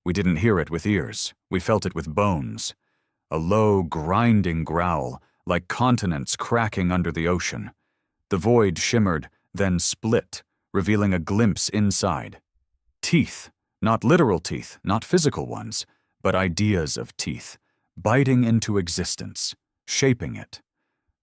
We didn't hear it with ears, we felt it with bones. A low, grinding growl, like continents cracking under the ocean. The void shimmered, then split, revealing a glimpse inside. Teeth, not literal teeth, not physical ones, but ideas of teeth, biting into existence, shaping it.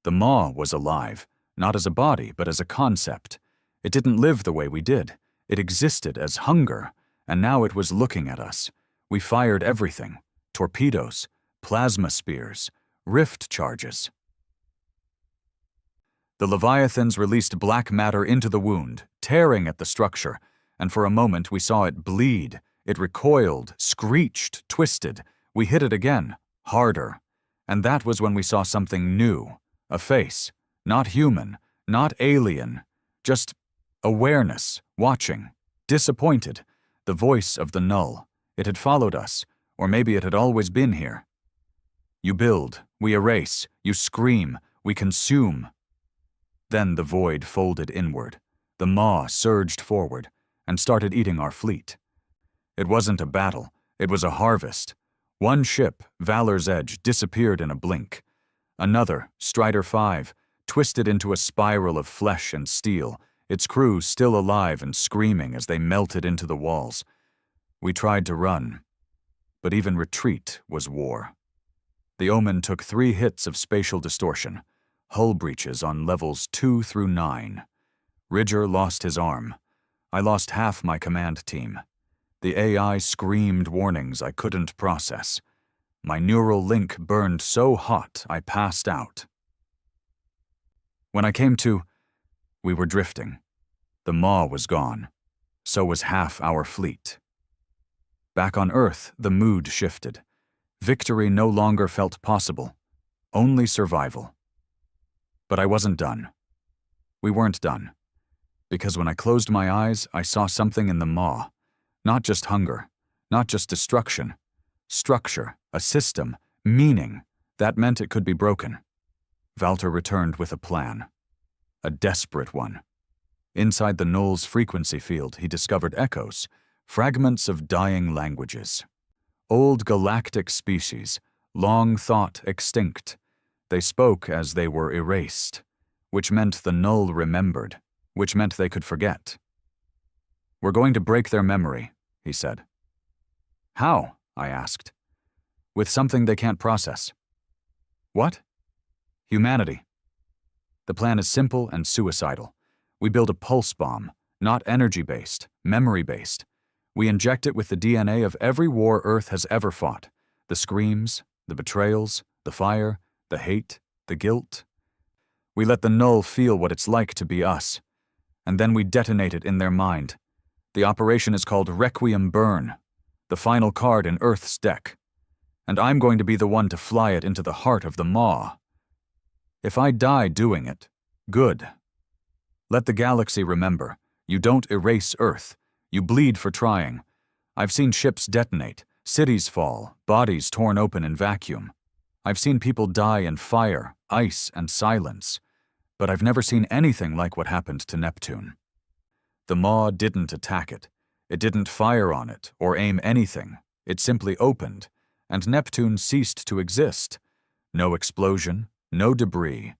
The Maw was alive, not as a body, but as a concept. It didn't live the way we did. It existed as hunger, and now it was looking at us. We fired everything: torpedoes, plasma spears, rift charges. The Leviathans released black matter into the wound, tearing at the structure, and for a moment we saw it bleed. It recoiled, screeched, twisted. We hit it again, harder. And that was when we saw something new. A face, not human, not alien, just awareness, watching, disappointed, the voice of the null. It had followed us, or maybe it had always been here. You build, we erase, you scream, we consume. Then the void folded inward. The Maw surged forward and started eating our fleet. It wasn't a battle, it was a harvest. One ship, Valor's Edge, disappeared in a blink. Another, Strider 5, twisted into a spiral of flesh and steel, its crew still alive and screaming as they melted into the walls. We tried to run, but even retreat was war. The Omen took 3 hits of spatial distortion, hull breaches on levels 2 through 9. Ridger lost his arm. I lost half my command team. The AI screamed warnings I couldn't process. My neural link burned so hot I passed out. When I came to, we were drifting. The Maw was gone. So was half our fleet. Back on Earth, the mood shifted. Victory no longer felt possible. Only survival. But I wasn't done. We weren't done. Because when I closed my eyes, I saw something in the Maw. Not just hunger, not just destruction. Structure, a system, meaning. That meant it could be broken. Valter returned with a plan. A desperate one. Inside the Null's frequency field, he discovered echoes, fragments of dying languages. Old galactic species, long thought extinct. They spoke as they were erased, which meant the Null remembered, which meant they could forget. We're going to break their memory, he said. How? I asked. With something they can't process. What? Humanity. The plan is simple and suicidal. We build a pulse bomb, not energy-based, memory-based. We inject it with the DNA of every war Earth has ever fought. The screams, the betrayals, the fire, the hate, the guilt. We let the Null feel what it's like to be us. And then we detonate it in their mind. The operation is called Requiem Burn, the final card in Earth's deck. And I'm going to be the one to fly it into the heart of the maw. If I die doing it, good. Let the galaxy remember, you don't erase Earth. You bleed for trying. I've seen ships detonate, cities fall, bodies torn open in vacuum. I've seen people die in fire, ice, and silence. But I've never seen anything like what happened to Neptune. The maw didn't attack it. It didn't fire on it or aim anything. It simply opened, and Neptune ceased to exist. No explosion, no debris.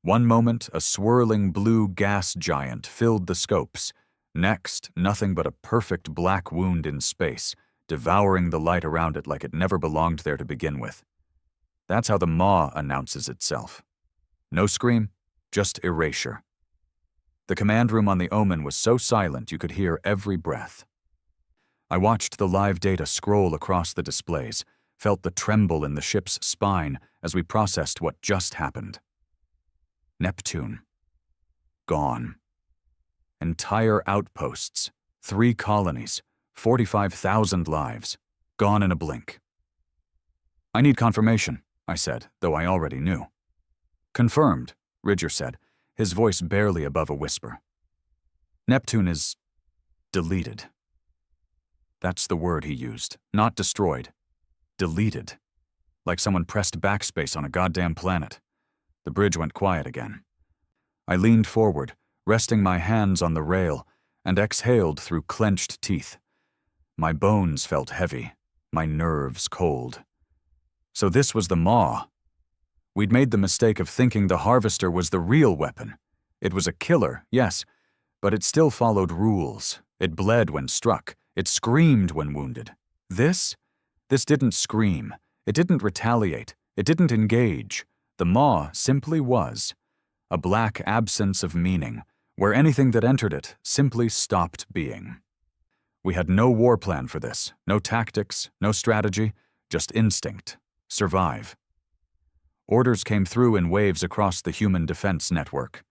One moment, a swirling blue gas giant filled the scopes. Next, nothing but a perfect black wound in space, devouring the light around it like it never belonged there to begin with. That's how the maw announces itself. No scream, just erasure. The command room on the Omen was so silent you could hear every breath. I watched the live data scroll across the displays, felt the tremble in the ship's spine as we processed what just happened. Neptune. Gone. Entire outposts, 3 colonies, 45,000 lives, gone in a blink. I need confirmation, I said, though I already knew. Confirmed, Ridger said, his voice barely above a whisper. Neptune is deleted. That's the word he used, not destroyed. Deleted. Like someone pressed backspace on a goddamn planet. The bridge went quiet again. I leaned forward, resting my hands on the rail, and exhaled through clenched teeth. My bones felt heavy, my nerves cold. So this was the maw. We'd made the mistake of thinking the harvester was the real weapon. It was a killer, yes, but it still followed rules. It bled when struck. It screamed when wounded. This didn't scream. It didn't retaliate. It didn't engage. The maw simply was. A black absence of meaning, where anything that entered it simply stopped being. We had no war plan for this, no tactics, no strategy, just instinct. Survive. Orders came through in waves across the human defense network.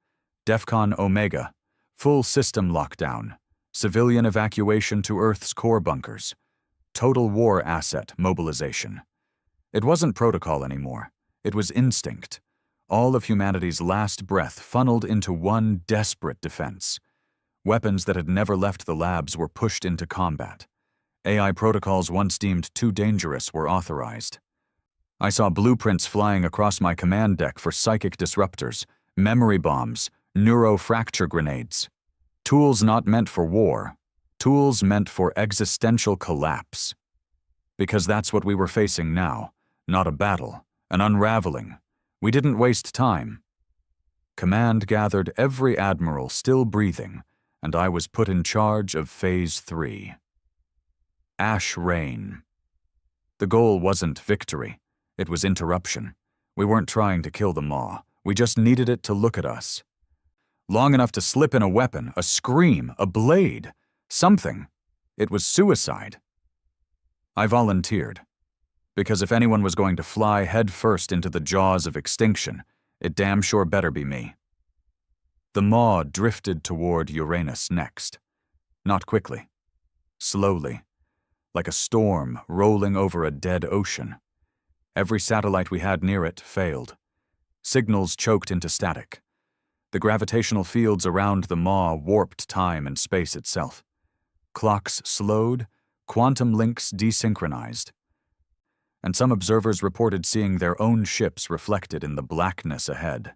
DEFCON Omega, full system lockdown, civilian evacuation to Earth's core bunkers, total war asset mobilization. It wasn't protocol anymore. It was instinct. All of humanity's last breath funneled into one desperate defense. Weapons that had never left the labs were pushed into combat. AI protocols once deemed too dangerous were authorized. I saw blueprints flying across my command deck for psychic disruptors, memory bombs, neurofracture grenades. Tools not meant for war, tools meant for existential collapse. Because that's what we were facing now, not a battle, an unraveling. We didn't waste time. Command gathered every admiral still breathing, and I was put in charge of Phase 3. Ash Rain. The goal wasn't victory. It was interruption. We weren't trying to kill the maw. We just needed it to look at us. Long enough to slip in a weapon, a scream, a blade, something. It was suicide. I volunteered. Because if anyone was going to fly headfirst into the jaws of extinction, it damn sure better be me. The maw drifted toward Uranus next. Not quickly. Slowly. Like a storm rolling over a dead ocean. Every satellite we had near it failed. Signals choked into static. The gravitational fields around the maw warped time and space itself. Clocks slowed, quantum links desynchronized. And some observers reported seeing their own ships reflected in the blackness ahead.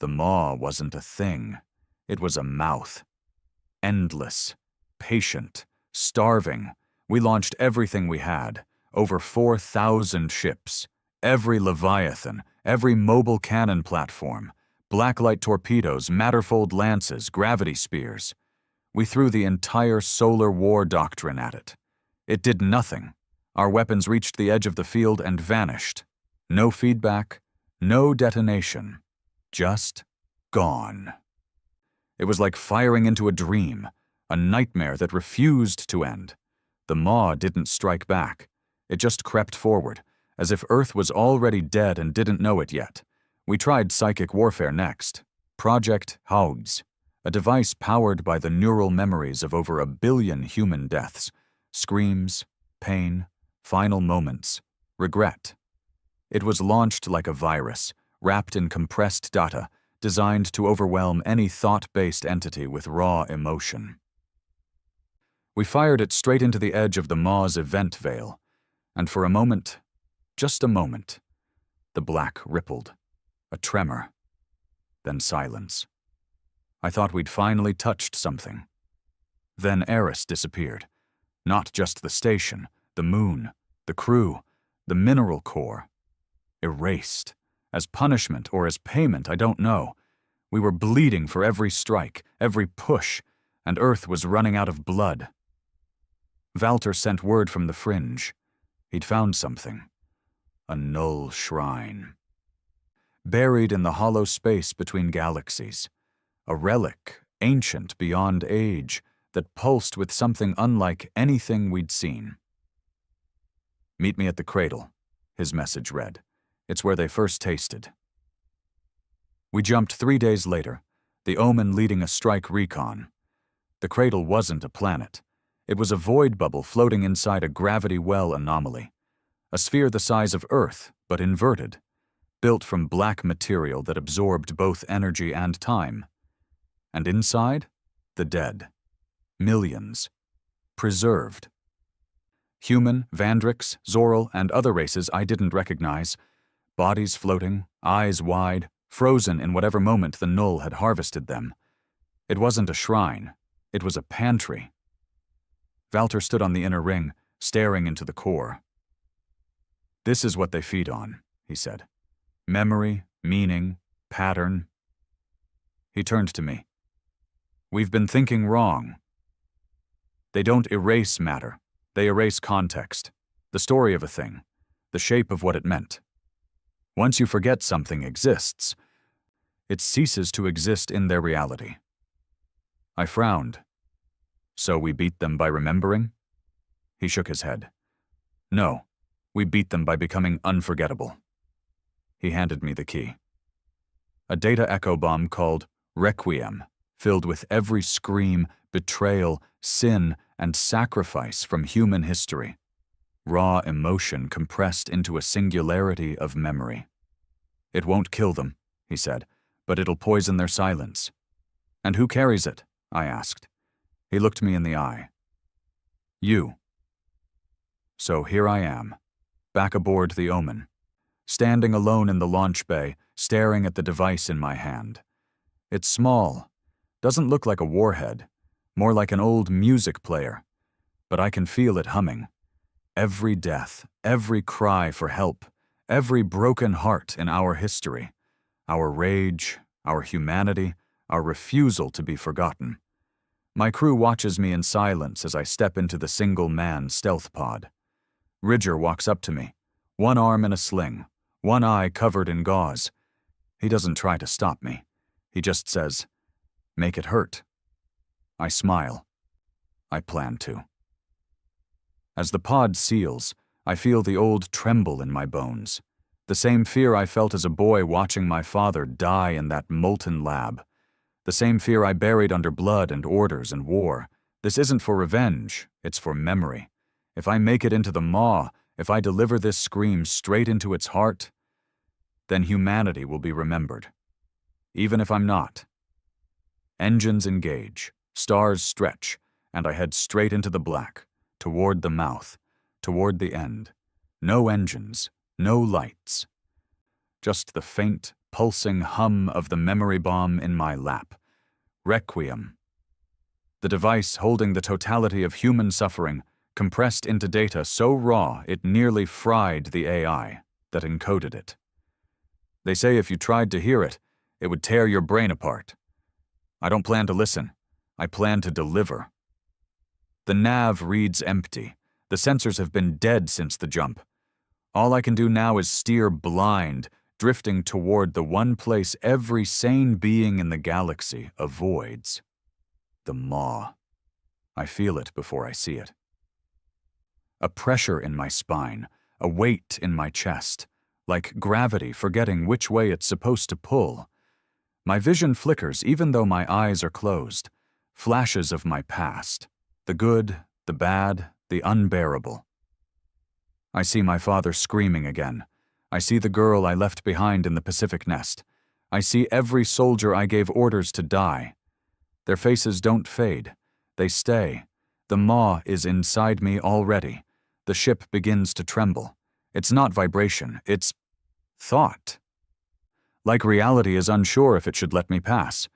The maw wasn't a thing. It was a mouth. Endless, patient, starving. We launched everything we had. Over 4,000 ships, every Leviathan, every mobile cannon platform, blacklight torpedoes, matterfold lances, gravity spears. We threw the entire solar war doctrine at it. It did nothing. Our weapons reached the edge of the field and vanished. No feedback, no detonation. Just gone. It was like firing into a dream, a nightmare that refused to end. The maw didn't strike back. It just crept forward, as if Earth was already dead and didn't know it yet. We tried psychic warfare next. Project Haugs, a device powered by the neural memories of over 1 billion human deaths. Screams, pain, final moments, regret. It was launched like a virus, wrapped in compressed data, designed to overwhelm any thought-based entity with raw emotion. We fired it straight into the edge of the Maw's event veil, and for a moment, just a moment, the black rippled, a tremor, then silence. I thought we'd finally touched something. Then Eris disappeared. Not just the station, the moon, the crew, the mineral core. Erased. As punishment or as payment, I don't know. We were bleeding for every strike, every push, and Earth was running out of blood. Valter sent word from the fringe. He'd found something. A null shrine. Buried in the hollow space between galaxies. A relic, ancient beyond age, that pulsed with something unlike anything we'd seen. "Meet me at the cradle," his message read. "It's where they first tasted." We jumped 3 days later, the Omen leading a strike recon. The cradle wasn't a planet. It was a void bubble floating inside a gravity well anomaly. A sphere the size of Earth, but inverted. Built from black material that absorbed both energy and time. And inside, the dead. Millions. Preserved. Human, Vandrix, Zoral, and other races I didn't recognize. Bodies floating, eyes wide, frozen in whatever moment the Null had harvested them. It wasn't a shrine. It was a pantry. Valter stood on the inner ring, staring into the core. "This is what they feed on," he said. "Memory, meaning, pattern." He turned to me. "We've been thinking wrong. They don't erase matter. They erase context, the story of a thing, the shape of what it meant. Once you forget something exists, it ceases to exist in their reality." I frowned. "So we beat them by remembering?" He shook his head. "No, we beat them by becoming unforgettable." He handed me the key. A data echo bomb called Requiem, filled with every scream, betrayal, sin, and sacrifice from human history. Raw emotion compressed into a singularity of memory. "It won't kill them," he said, "but it'll poison their silence." "And who carries it?" I asked. He looked me in the eye. "You." So here I am, back aboard the Omen, standing alone in the launch bay, staring at the device in my hand. It's small, doesn't look like a warhead, more like an old music player, but I can feel it humming. Every death, every cry for help, every broken heart in our history, our rage, our humanity, our refusal to be forgotten. My crew watches me in silence as I step into the single-man stealth pod. Ridger walks up to me, one arm in a sling, one eye covered in gauze. He doesn't try to stop me. He just says, "Make it hurt." I smile. I plan to. As the pod seals, I feel the old tremble in my bones. The same fear I felt as a boy watching my father die in that molten lab. The same fear I buried under blood and orders and war. This isn't for revenge, it's for memory. If I make it into the maw, if I deliver this scream straight into its heart, then humanity will be remembered. Even if I'm not. Engines engage, stars stretch, and I head straight into the black, toward the mouth, toward the end. No engines, no lights. Just the faint, pulsing hum of the memory bomb in my lap. Requiem. The device holding the totality of human suffering, compressed into data so raw it nearly fried the AI that encoded it. They say if you tried to hear it, it would tear your brain apart. I don't plan to listen. I plan to deliver. The nav reads empty. The sensors have been dead since the jump. All I can do now is steer blind, drifting toward the one place every sane being in the galaxy avoids. The maw. I feel it before I see it. A pressure in my spine, a weight in my chest, like gravity forgetting which way it's supposed to pull. My vision flickers even though my eyes are closed. Flashes of my past. The good, the bad, the unbearable. I see my father screaming again. I see the girl I left behind in the Pacific nest. I see every soldier I gave orders to die. Their faces don't fade. They stay. The maw is inside me already. The ship begins to tremble. It's not vibration, it's thought. Like reality is unsure if it should let me pass.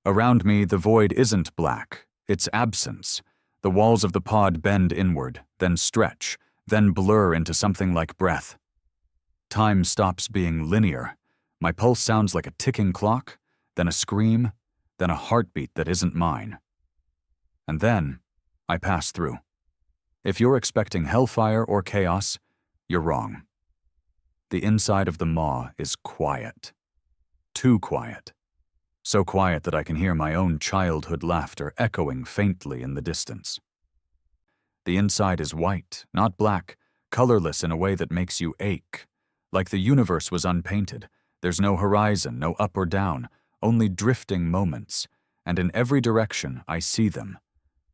Around me, the void isn't black, it's absence. The walls of the pod bend inward, then stretch, then blur into something like breath. Time stops being linear. My pulse sounds like a ticking clock, then a scream, then a heartbeat that isn't mine. And then, I pass through. If you're expecting hellfire or chaos, you're wrong. The inside of the maw is quiet. Too quiet. So quiet that I can hear my own childhood laughter echoing faintly in the distance. The inside is white, not black, colorless in a way that makes you ache. Like the universe was unpainted. There's no horizon, no up or down, only drifting moments. And in every direction, I see them.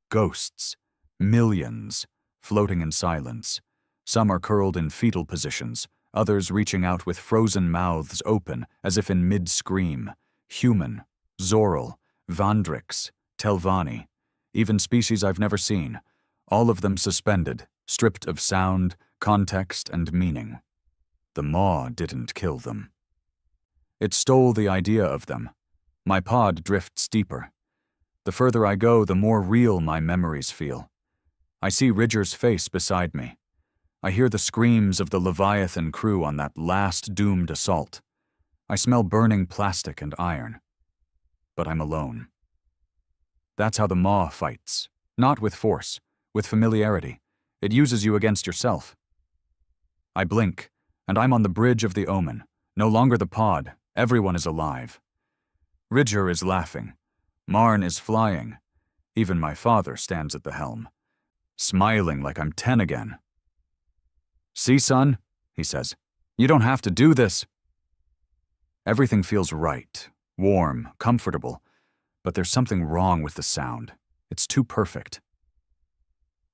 Ghosts. Millions. Floating in silence. Some are curled in fetal positions, others reaching out with frozen mouths open as if in mid-scream. Human, Zoral, Vandrix, Telvanni, even species I've never seen, all of them suspended, stripped of sound, context, and meaning. The maw didn't kill them. It stole the idea of them. My pod drifts deeper. The further I go, the more real my memories feel. I see Ridger's face beside me. I hear the screams of the Leviathan crew on that last doomed assault. I smell burning plastic and iron. But I'm alone. That's how the maw fights. Not with force, with familiarity. It uses you against yourself. I blink, and I'm on the bridge of the omen. No longer the pod. Everyone is alive. Ridger is laughing. Marn is flying. Even my father stands at the helm, smiling like I'm 10 again. "See, son," he says, "you don't have to do this." Everything feels right, warm, comfortable, but there's something wrong with the sound. It's too perfect.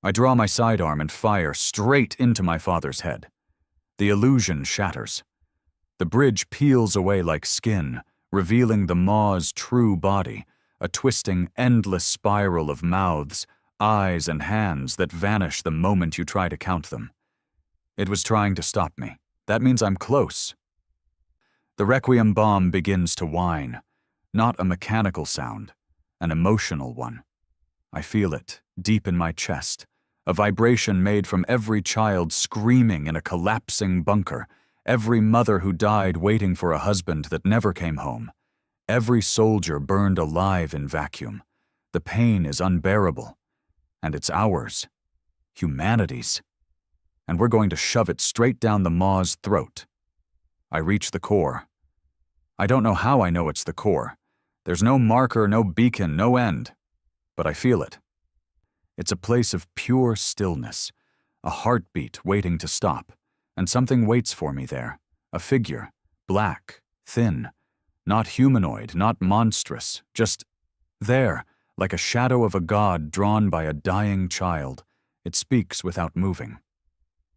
I draw my sidearm and fire straight into my father's head. The illusion shatters. The bridge peels away like skin, revealing the maw's true body, a twisting, endless spiral of mouths, eyes, and hands that vanish the moment you try to count them. It was trying to stop me. That means I'm close. The Requiem bomb begins to whine, not a mechanical sound, an emotional one. I feel it, deep in my chest, a vibration made from every child screaming in a collapsing bunker, every mother who died waiting for a husband that never came home, every soldier burned alive in vacuum. The pain is unbearable, and it's ours, humanity's. And we're going to shove it straight down the maw's throat. I reach the core. I don't know how I know it's the core. There's no marker, no beacon, no end. But I feel it. It's a place of pure stillness, a heartbeat waiting to stop, and something waits for me there, a figure, black, thin, not humanoid, not monstrous, just there, like a shadow of a god drawn by a dying child. It speaks without moving.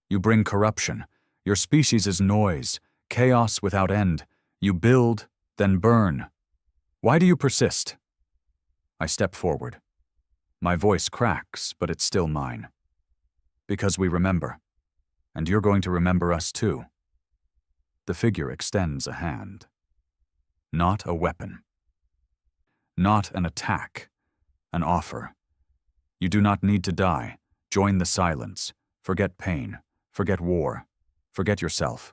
You bring corruption. Your species is noise, chaos without end. You build, then burn. Why do you persist? I step forward. My voice cracks, but it's still mine. Because we remember. And you're going to remember us too. The figure extends a hand. Not a weapon. Not an attack. An offer. You do not need to die. Join the silence. Forget pain. Forget war. Forget yourself.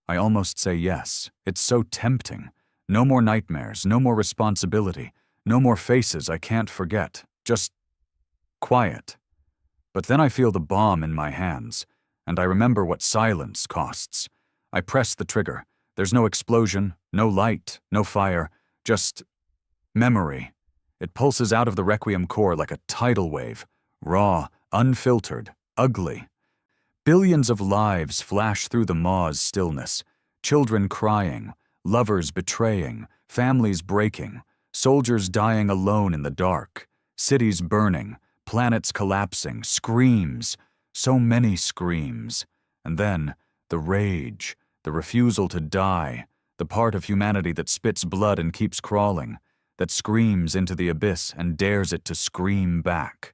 I almost say yes. It's so tempting. No more nightmares, no more responsibility, no more faces I can't forget. Just quiet. But then I feel the bomb in my hands, and I remember what silence costs. I press the trigger. There's no explosion, no light, no fire, just memory. It pulses out of the Requiem core like a tidal wave, raw, unfiltered, ugly. Billions of lives flash through the maw's stillness. Children crying, lovers betraying, families breaking, soldiers dying alone in the dark, cities burning, planets collapsing, screams, So many screams. And then, the rage, the refusal to die, the part of humanity that spits blood and keeps crawling, that screams into the abyss and dares it to scream back.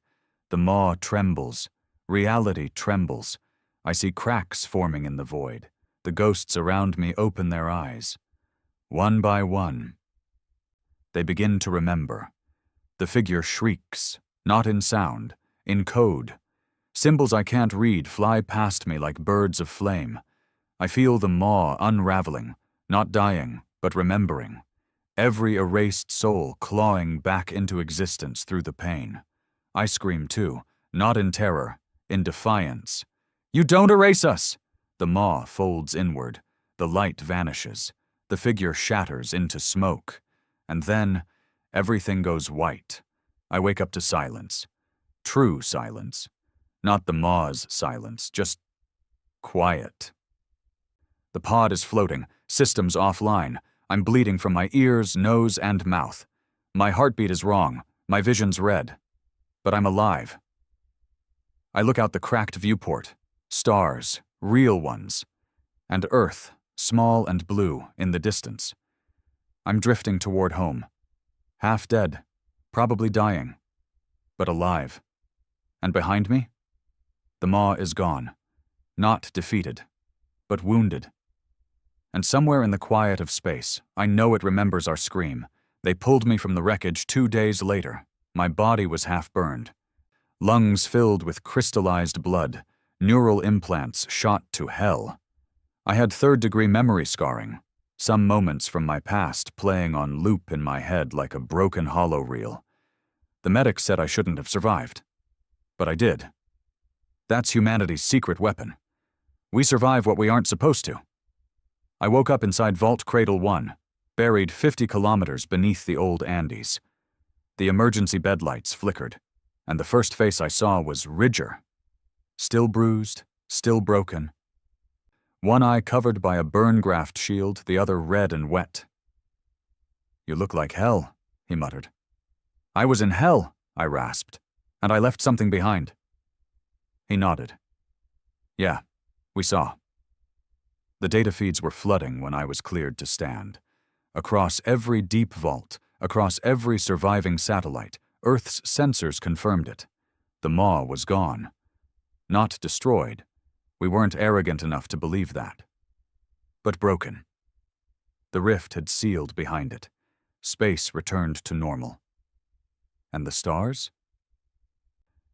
The maw trembles. Reality trembles. I see cracks forming in the void. The ghosts around me open their eyes. One by one, they begin to remember. The figure shrieks, not in sound, in code. Symbols I can't read fly past me like birds of flame. I feel the maw unraveling, not dying, but remembering. Every erased soul clawing back into existence through the pain. I scream too, not in terror, in defiance. You don't erase us! The maw folds inward. The light vanishes. The figure shatters into smoke. And then, everything goes white. I wake up to silence. True silence. Not the maw's silence, just quiet. The pod is floating, systems offline. I'm bleeding from my ears, nose, and mouth. My heartbeat is wrong, my vision's red. But I'm alive. I look out the cracked viewport. Stars, real ones. And Earth, small and blue, in the distance. I'm drifting toward home. Half dead, probably dying, but alive. And behind me? The maw is gone. Not defeated, but wounded. And somewhere in the quiet of space, I know it remembers our scream. They pulled me from the wreckage 2 days later. My body was half burned. Lungs filled with crystallized blood. Neural implants shot to hell. I had third-degree memory scarring. Some moments from my past playing on loop in my head like a broken hollow reel. The medics said I shouldn't have survived. But I did. That's humanity's secret weapon. We survive what we aren't supposed to. I woke up inside Vault Cradle 1, buried 50 kilometers beneath the old Andes. The emergency bed lights flickered, and the first face I saw was Ridger. Still bruised, still broken. One eye covered by a burn graft shield, the other red and wet. You look like hell, he muttered. I was in hell, I rasped, and I left something behind. He nodded. Yeah, we saw. The data feeds were flooding when I was cleared to stand. Across every deep vault, across every surviving satellite, Earth's sensors confirmed it. The maw was gone. Not destroyed. We weren't arrogant enough to believe that. But broken. The rift had sealed behind it. Space returned to normal. And the stars?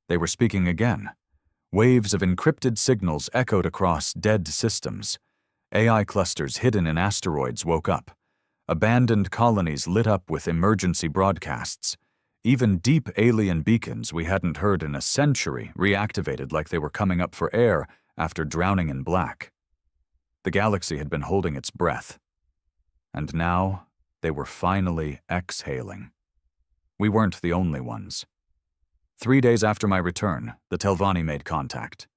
They were speaking again. Waves of encrypted signals echoed across dead systems. AI clusters hidden in asteroids woke up. Abandoned colonies lit up with emergency broadcasts. Even deep alien beacons we hadn't heard in a century reactivated like they were coming up for air after drowning in black. The galaxy had been holding its breath. And now, they were finally exhaling. We weren't the only ones. 3 days after my return, the Telvanni made contact.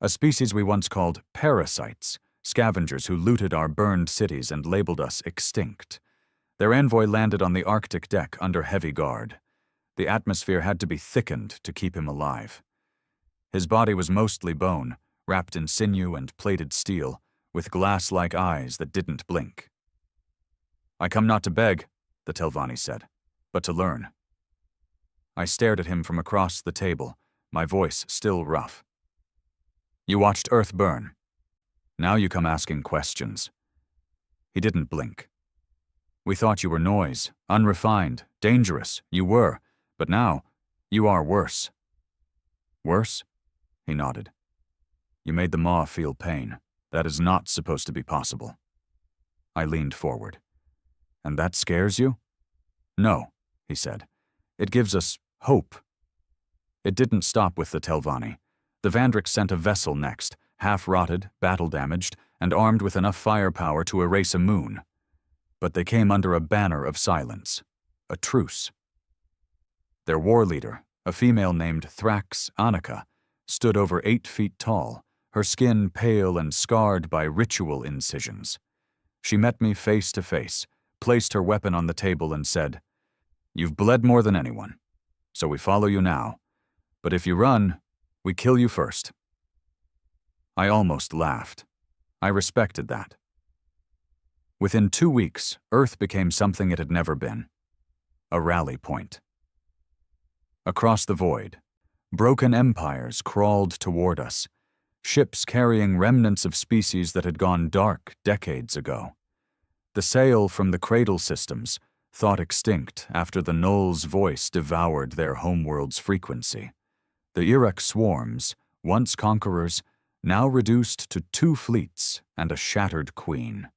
A species we once called parasites, scavengers who looted our burned cities and labeled us extinct. Their envoy landed on the Arctic deck under heavy guard. The atmosphere had to be thickened to keep him alive. His body was mostly bone, wrapped in sinew and plated steel, with glass-like eyes that didn't blink. I come not to beg, the Telvanni said, but to learn. I stared at him from across the table, my voice still rough. You watched Earth burn. Now you come asking questions. He didn't blink. We thought you were noise, unrefined, dangerous. You were, but now you are worse. Worse? He nodded. You made the maw feel pain. That is not supposed to be possible. I leaned forward. And that scares you? No, he said. It gives us hope. It didn't stop with the Telvanni. The Vandrix sent a vessel next, half-rotted, battle-damaged, and armed with enough firepower to erase a moon. But they came under a banner of silence. A truce. Their war leader, a female named Thrax Annika, stood over 8 feet tall, her skin pale and scarred by ritual incisions. She met me face to face, placed her weapon on the table and said, You've bled more than anyone, so we follow you now. But if you run, we kill you first. I almost laughed. I respected that. Within 2 weeks, Earth became something it had never been. A rally point. Across the void, broken empires crawled toward us, ships carrying remnants of species that had gone dark decades ago. The sail from the cradle systems, thought extinct after the Null's voice devoured their homeworld's frequency. The Iraq swarms, once conquerors, now reduced to 2 fleets and a shattered queen.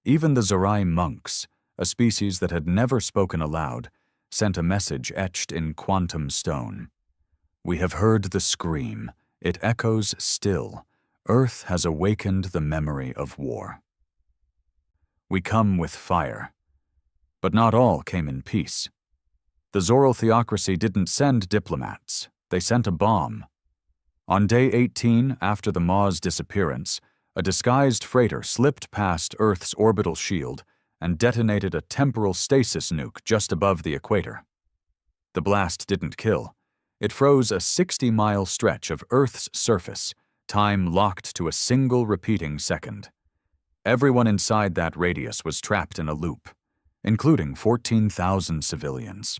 Even the Zorai monks, a species that had never spoken aloud, sent a message etched in quantum stone. We have heard the scream. It echoes still. Earth has awakened the memory of war. We come with fire. But not all came in peace. The Zoral theocracy didn't send diplomats. They sent a bomb. On day 18 after the Maw's disappearance, a disguised freighter slipped past Earth's orbital shield and detonated a temporal stasis nuke just above the equator. The blast didn't kill. It froze a 60-mile stretch of Earth's surface, time locked to a single repeating second. Everyone inside that radius was trapped in a loop, including 14,000 civilians.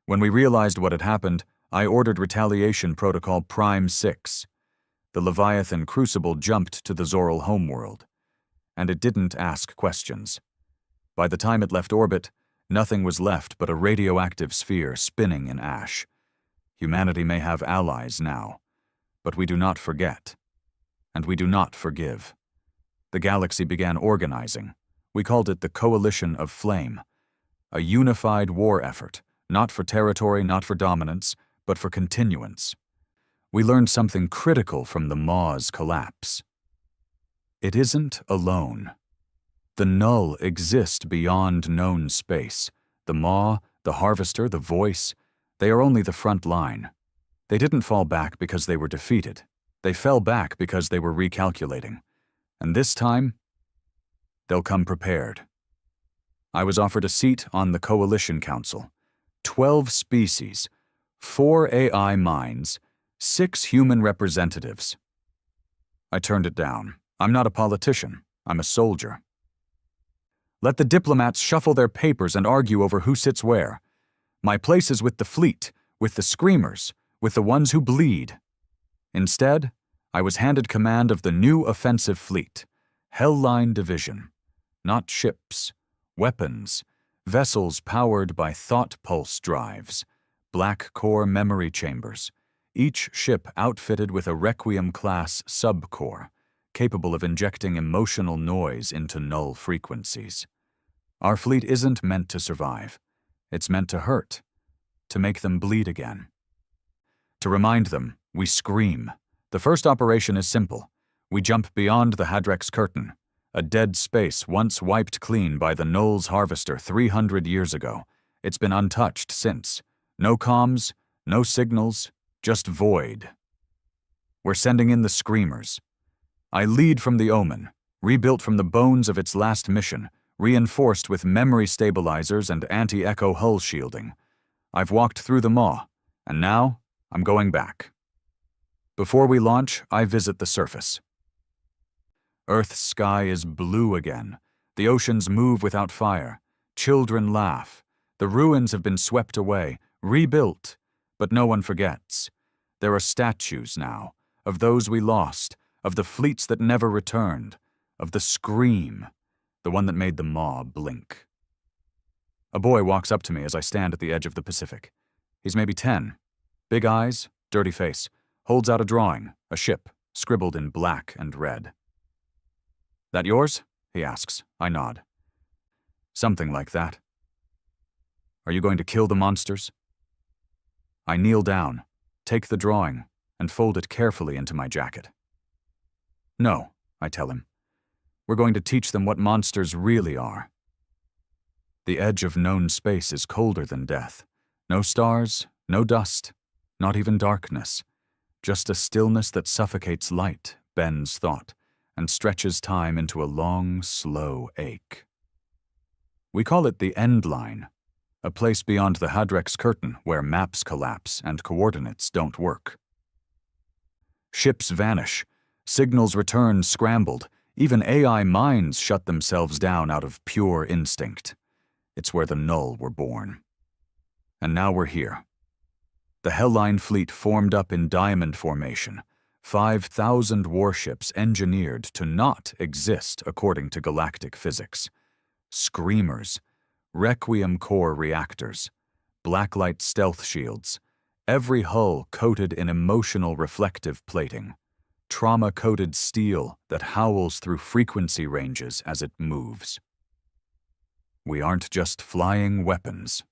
When we realized what had happened, I ordered Retaliation Protocol Prime 6. The Leviathan Crucible jumped to the Zoral homeworld, and it didn't ask questions. By the time it left orbit, nothing was left but a radioactive sphere spinning in ash. Humanity may have allies now, but we do not forget, and we do not forgive. The galaxy began organizing. We called it the Coalition of Flame, a unified war effort, not for territory, not for dominance, but for continuance. We learned something critical from the Maw's collapse. It isn't alone. The Null exist beyond known space. The Maw, the Harvester, the Voice, they are only the front line. They didn't fall back because they were defeated. They fell back because they were recalculating. And this time, they'll come prepared. I was offered a seat on the Coalition Council. 12 species, 4 AI minds, 6 human representatives. I turned it down. I'm not a politician. I'm a soldier. Let the diplomats shuffle their papers and argue over who sits where. My place is with the fleet, with the screamers, with the ones who bleed. Instead, I was handed command of the new offensive fleet, Hellline Division. Not ships, weapons, vessels powered by thought pulse drives, black core memory chambers, each ship outfitted with a Requiem-class subcore, capable of injecting emotional noise into null frequencies. Our fleet isn't meant to survive. It's meant to hurt, to make them bleed again. To remind them, we scream. The first operation is simple. We jump beyond the Hadrex curtain, a dead space once wiped clean by the Null's harvester 300 years ago. It's been untouched since. No comms, no signals, just void. We're sending in the screamers. I lead from the Omen, rebuilt from the bones of its last mission, reinforced with memory stabilizers and anti-echo hull shielding. I've walked through the Maw, and now I'm going back. Before we launch, I visit the surface. Earth's sky is blue again. The oceans move without fire. Children laugh. The ruins have been swept away, rebuilt, but no one forgets. There are statues now, of those we lost, of the fleets that never returned, of the scream, the one that made the Maw blink. A boy walks up to me as I stand at the edge of the Pacific. He's maybe 10. Big eyes, dirty face, holds out a drawing, a ship, scribbled in black and red. That yours? He asks. I nod. Something like that. Are you going to kill the monsters? I kneel down, take the drawing, and fold it carefully into my jacket. No, I tell him. We're going to teach them what monsters really are. The edge of known space is colder than death. No stars, no dust, not even darkness. Just a stillness that suffocates light, bends thought, and stretches time into a long, slow ache. We call it the end line, a place beyond the Hadrex curtain where maps collapse and coordinates don't work. Ships vanish. Signals return scrambled. Even AI minds shut themselves down out of pure instinct. It's where the Null were born. And now we're here. The Hellline fleet formed up in diamond formation, 5,000 warships engineered to not exist according to galactic physics. Screamers, Requiem core reactors, blacklight stealth shields, every hull coated in emotional reflective plating, trauma-coated steel that howls through frequency ranges as it moves. We aren't just flying weapons.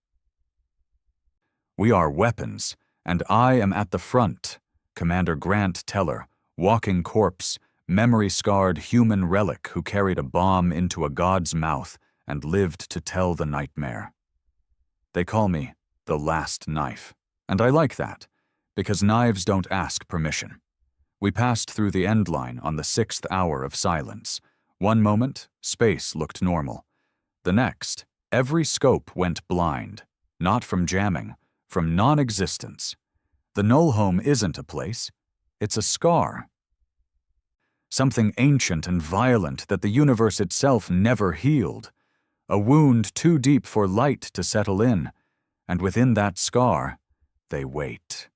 We are weapons, and I am at the front, Commander Grant Teller, walking corpse, memory-scarred human relic who carried a bomb into a god's mouth and lived to tell the nightmare. They call me the Last Knife, and I like that, because knives don't ask permission. We passed through the end line on the 6th hour of silence. One moment, space looked normal. The next, every scope went blind, not from jamming, from non-existence. The Null home isn't a place, it's a scar. Something ancient and violent that the universe itself never healed. A wound too deep for light to settle in, and within that scar, they wait.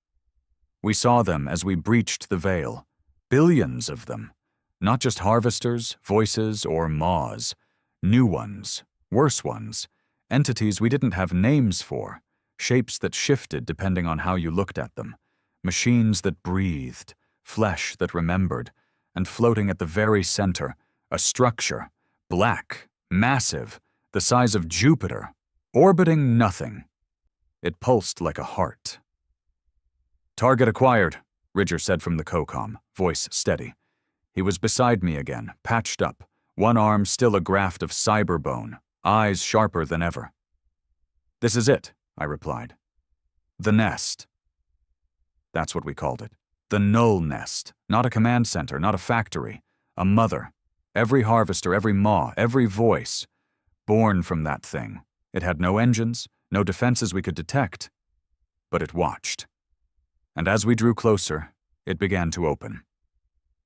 We saw them as we breached the veil, billions of them, not just harvesters, voices, or maws, new ones, worse ones, entities we didn't have names for, shapes that shifted depending on how you looked at them, machines that breathed, flesh that remembered, and floating at the very center, a structure, black, massive, the size of Jupiter, orbiting nothing. It pulsed like a heart. "Target acquired," Ridger said from the COCOM, voice steady. He was beside me again, patched up, one arm still a graft of cyber bone, eyes sharper than ever. "This is it," I replied. "The nest." That's what we called it. The Null Nest. Not a command center, not a factory. A mother. Every harvester, every maw, every voice. Born from that thing. It had no engines, no defenses we could detect. But it watched. And as we drew closer, it began to open.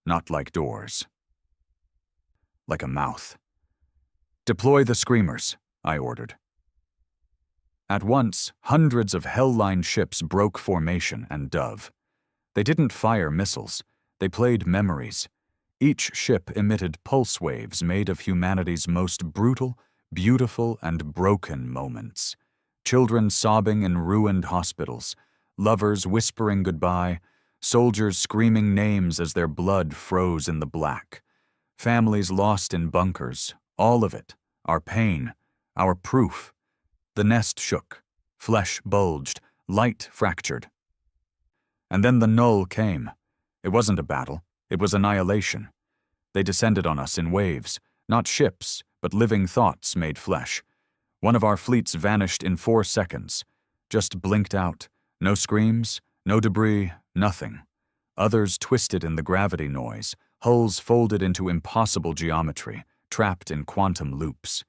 Not like doors. Like a mouth. "Deploy the screamers," I ordered. At once, hundreds of Hellline ships broke formation and dove. They didn't fire missiles. They played memories. Each ship emitted pulse waves made of humanity's most brutal, beautiful, and broken moments. Children sobbing in ruined hospitals, lovers whispering goodbye, soldiers screaming names as their blood froze in the black, families lost in bunkers, all of it, our pain, our proof. The nest shook, flesh bulged, light fractured. And then the Null came. It wasn't a battle, it was annihilation. They descended on us in waves, not ships, but living thoughts made flesh. One of our fleets vanished in 4 seconds, just blinked out, no screams, no debris, nothing. Others twisted in the gravity noise, hulls folded into impossible geometry, trapped in quantum loops.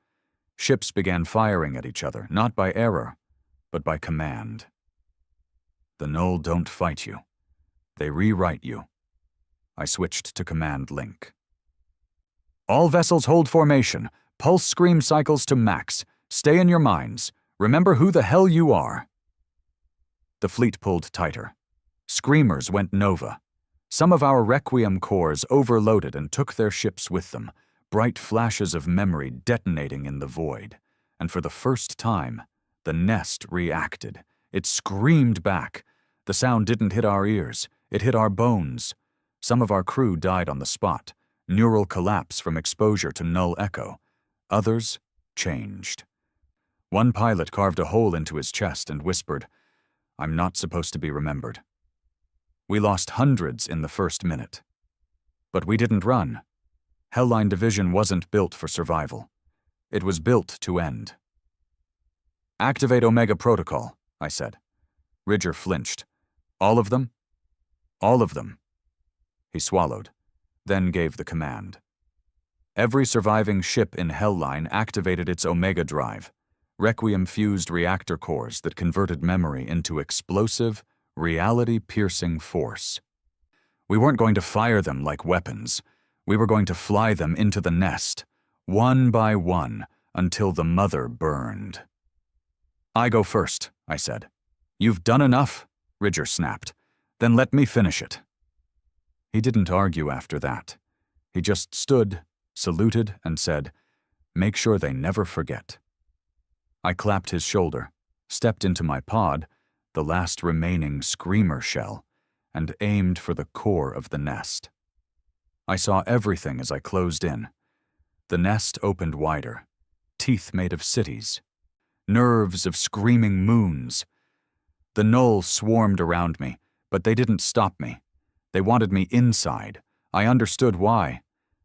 Ships began firing at each other, not by error, but by command. The Null don't fight you. They rewrite you. I switched to command link. "All vessels hold formation. Pulse scream cycles to max. Stay in your minds. Remember who the hell you are." The fleet pulled tighter. Screamers went nova. Some of our Requiem cores overloaded and took their ships with them, bright flashes of memory detonating in the void. And for the first time, the nest reacted. It screamed back. The sound didn't hit our ears. It hit our bones. Some of our crew died on the spot, neural collapse from exposure to null echo. Others changed. One pilot carved a hole into his chest and whispered, "I'm not supposed to be remembered." We lost hundreds in the first minute. But we didn't run. Hellline Division wasn't built for survival. It was built to end. "Activate Omega Protocol," I said. Ridger flinched. "All of them?" "All of them." He swallowed, then gave the command. Every surviving ship in Hellline activated its Omega drive, Requiem-fused reactor cores that converted memory into explosive, reality-piercing force. We weren't going to fire them like weapons. We were going to fly them into the nest, one by one, until the mother burned. "I go first," I said. "You've done enough," Ridger snapped. "Then let me finish it." He didn't argue after that. He just stood, saluted, and said, "Make sure they never forget." I clapped his shoulder, stepped into my pod, the last remaining screamer shell, and aimed for the core of the nest. I saw everything as I closed in. The nest opened wider, teeth made of cities, nerves of screaming moons. The Null swarmed around me, but they didn't stop me. They wanted me inside. I understood why.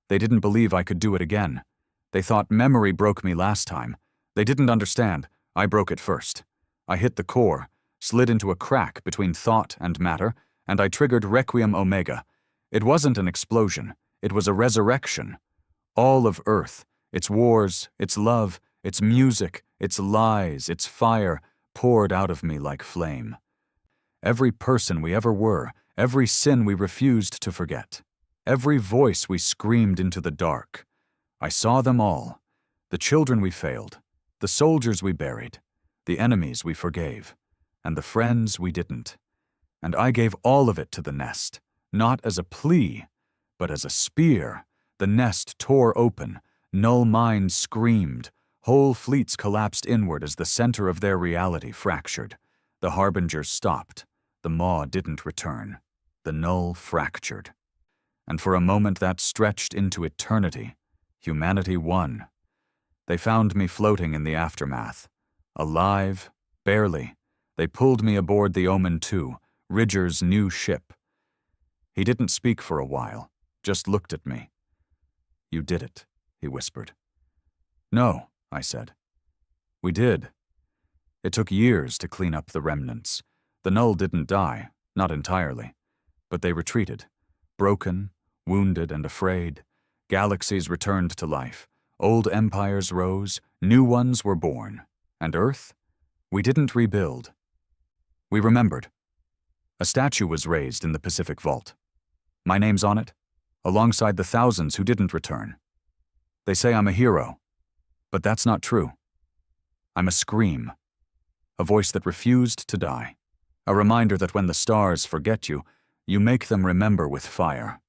They didn't believe I could do it again. They thought memory broke me last time. They didn't understand. I broke it first. I hit the core, slid into a crack between thought and matter, and I triggered Requiem Omega. It wasn't an explosion. It was a resurrection. All of Earth, its wars, its love, its music, its lies, its fire, poured out of me like flame. Every person we ever were, every sin we refused to forget, every voice we screamed into the dark. I saw them all. The children we failed, the soldiers we buried, the enemies we forgave, and the friends we didn't. And I gave all of it to the nest, not as a plea, but as a spear. The nest tore open, Null minds screamed, whole fleets collapsed inward as the center of their reality fractured. The Harbingers stopped. The Maw didn't return. The Null fractured. And for a moment that stretched into eternity. Humanity won. They found me floating in the aftermath. Alive, barely. They pulled me aboard the Omen 2, Ridger's new ship. He didn't speak for a while, just looked at me. "You did it," he whispered. "No," I said. "We did. It took years to clean up the remnants. The Null didn't die, not entirely. But they retreated, broken, wounded, and afraid. Galaxies returned to life. Old empires rose, new ones were born. And Earth? We didn't rebuild. We remembered. A statue was raised in the Pacific Vault. My name's on it, alongside the thousands who didn't return. They say I'm a hero, but that's not true. I'm a scream, a voice that refused to die, a reminder that when the stars forget you, you make them remember with fire.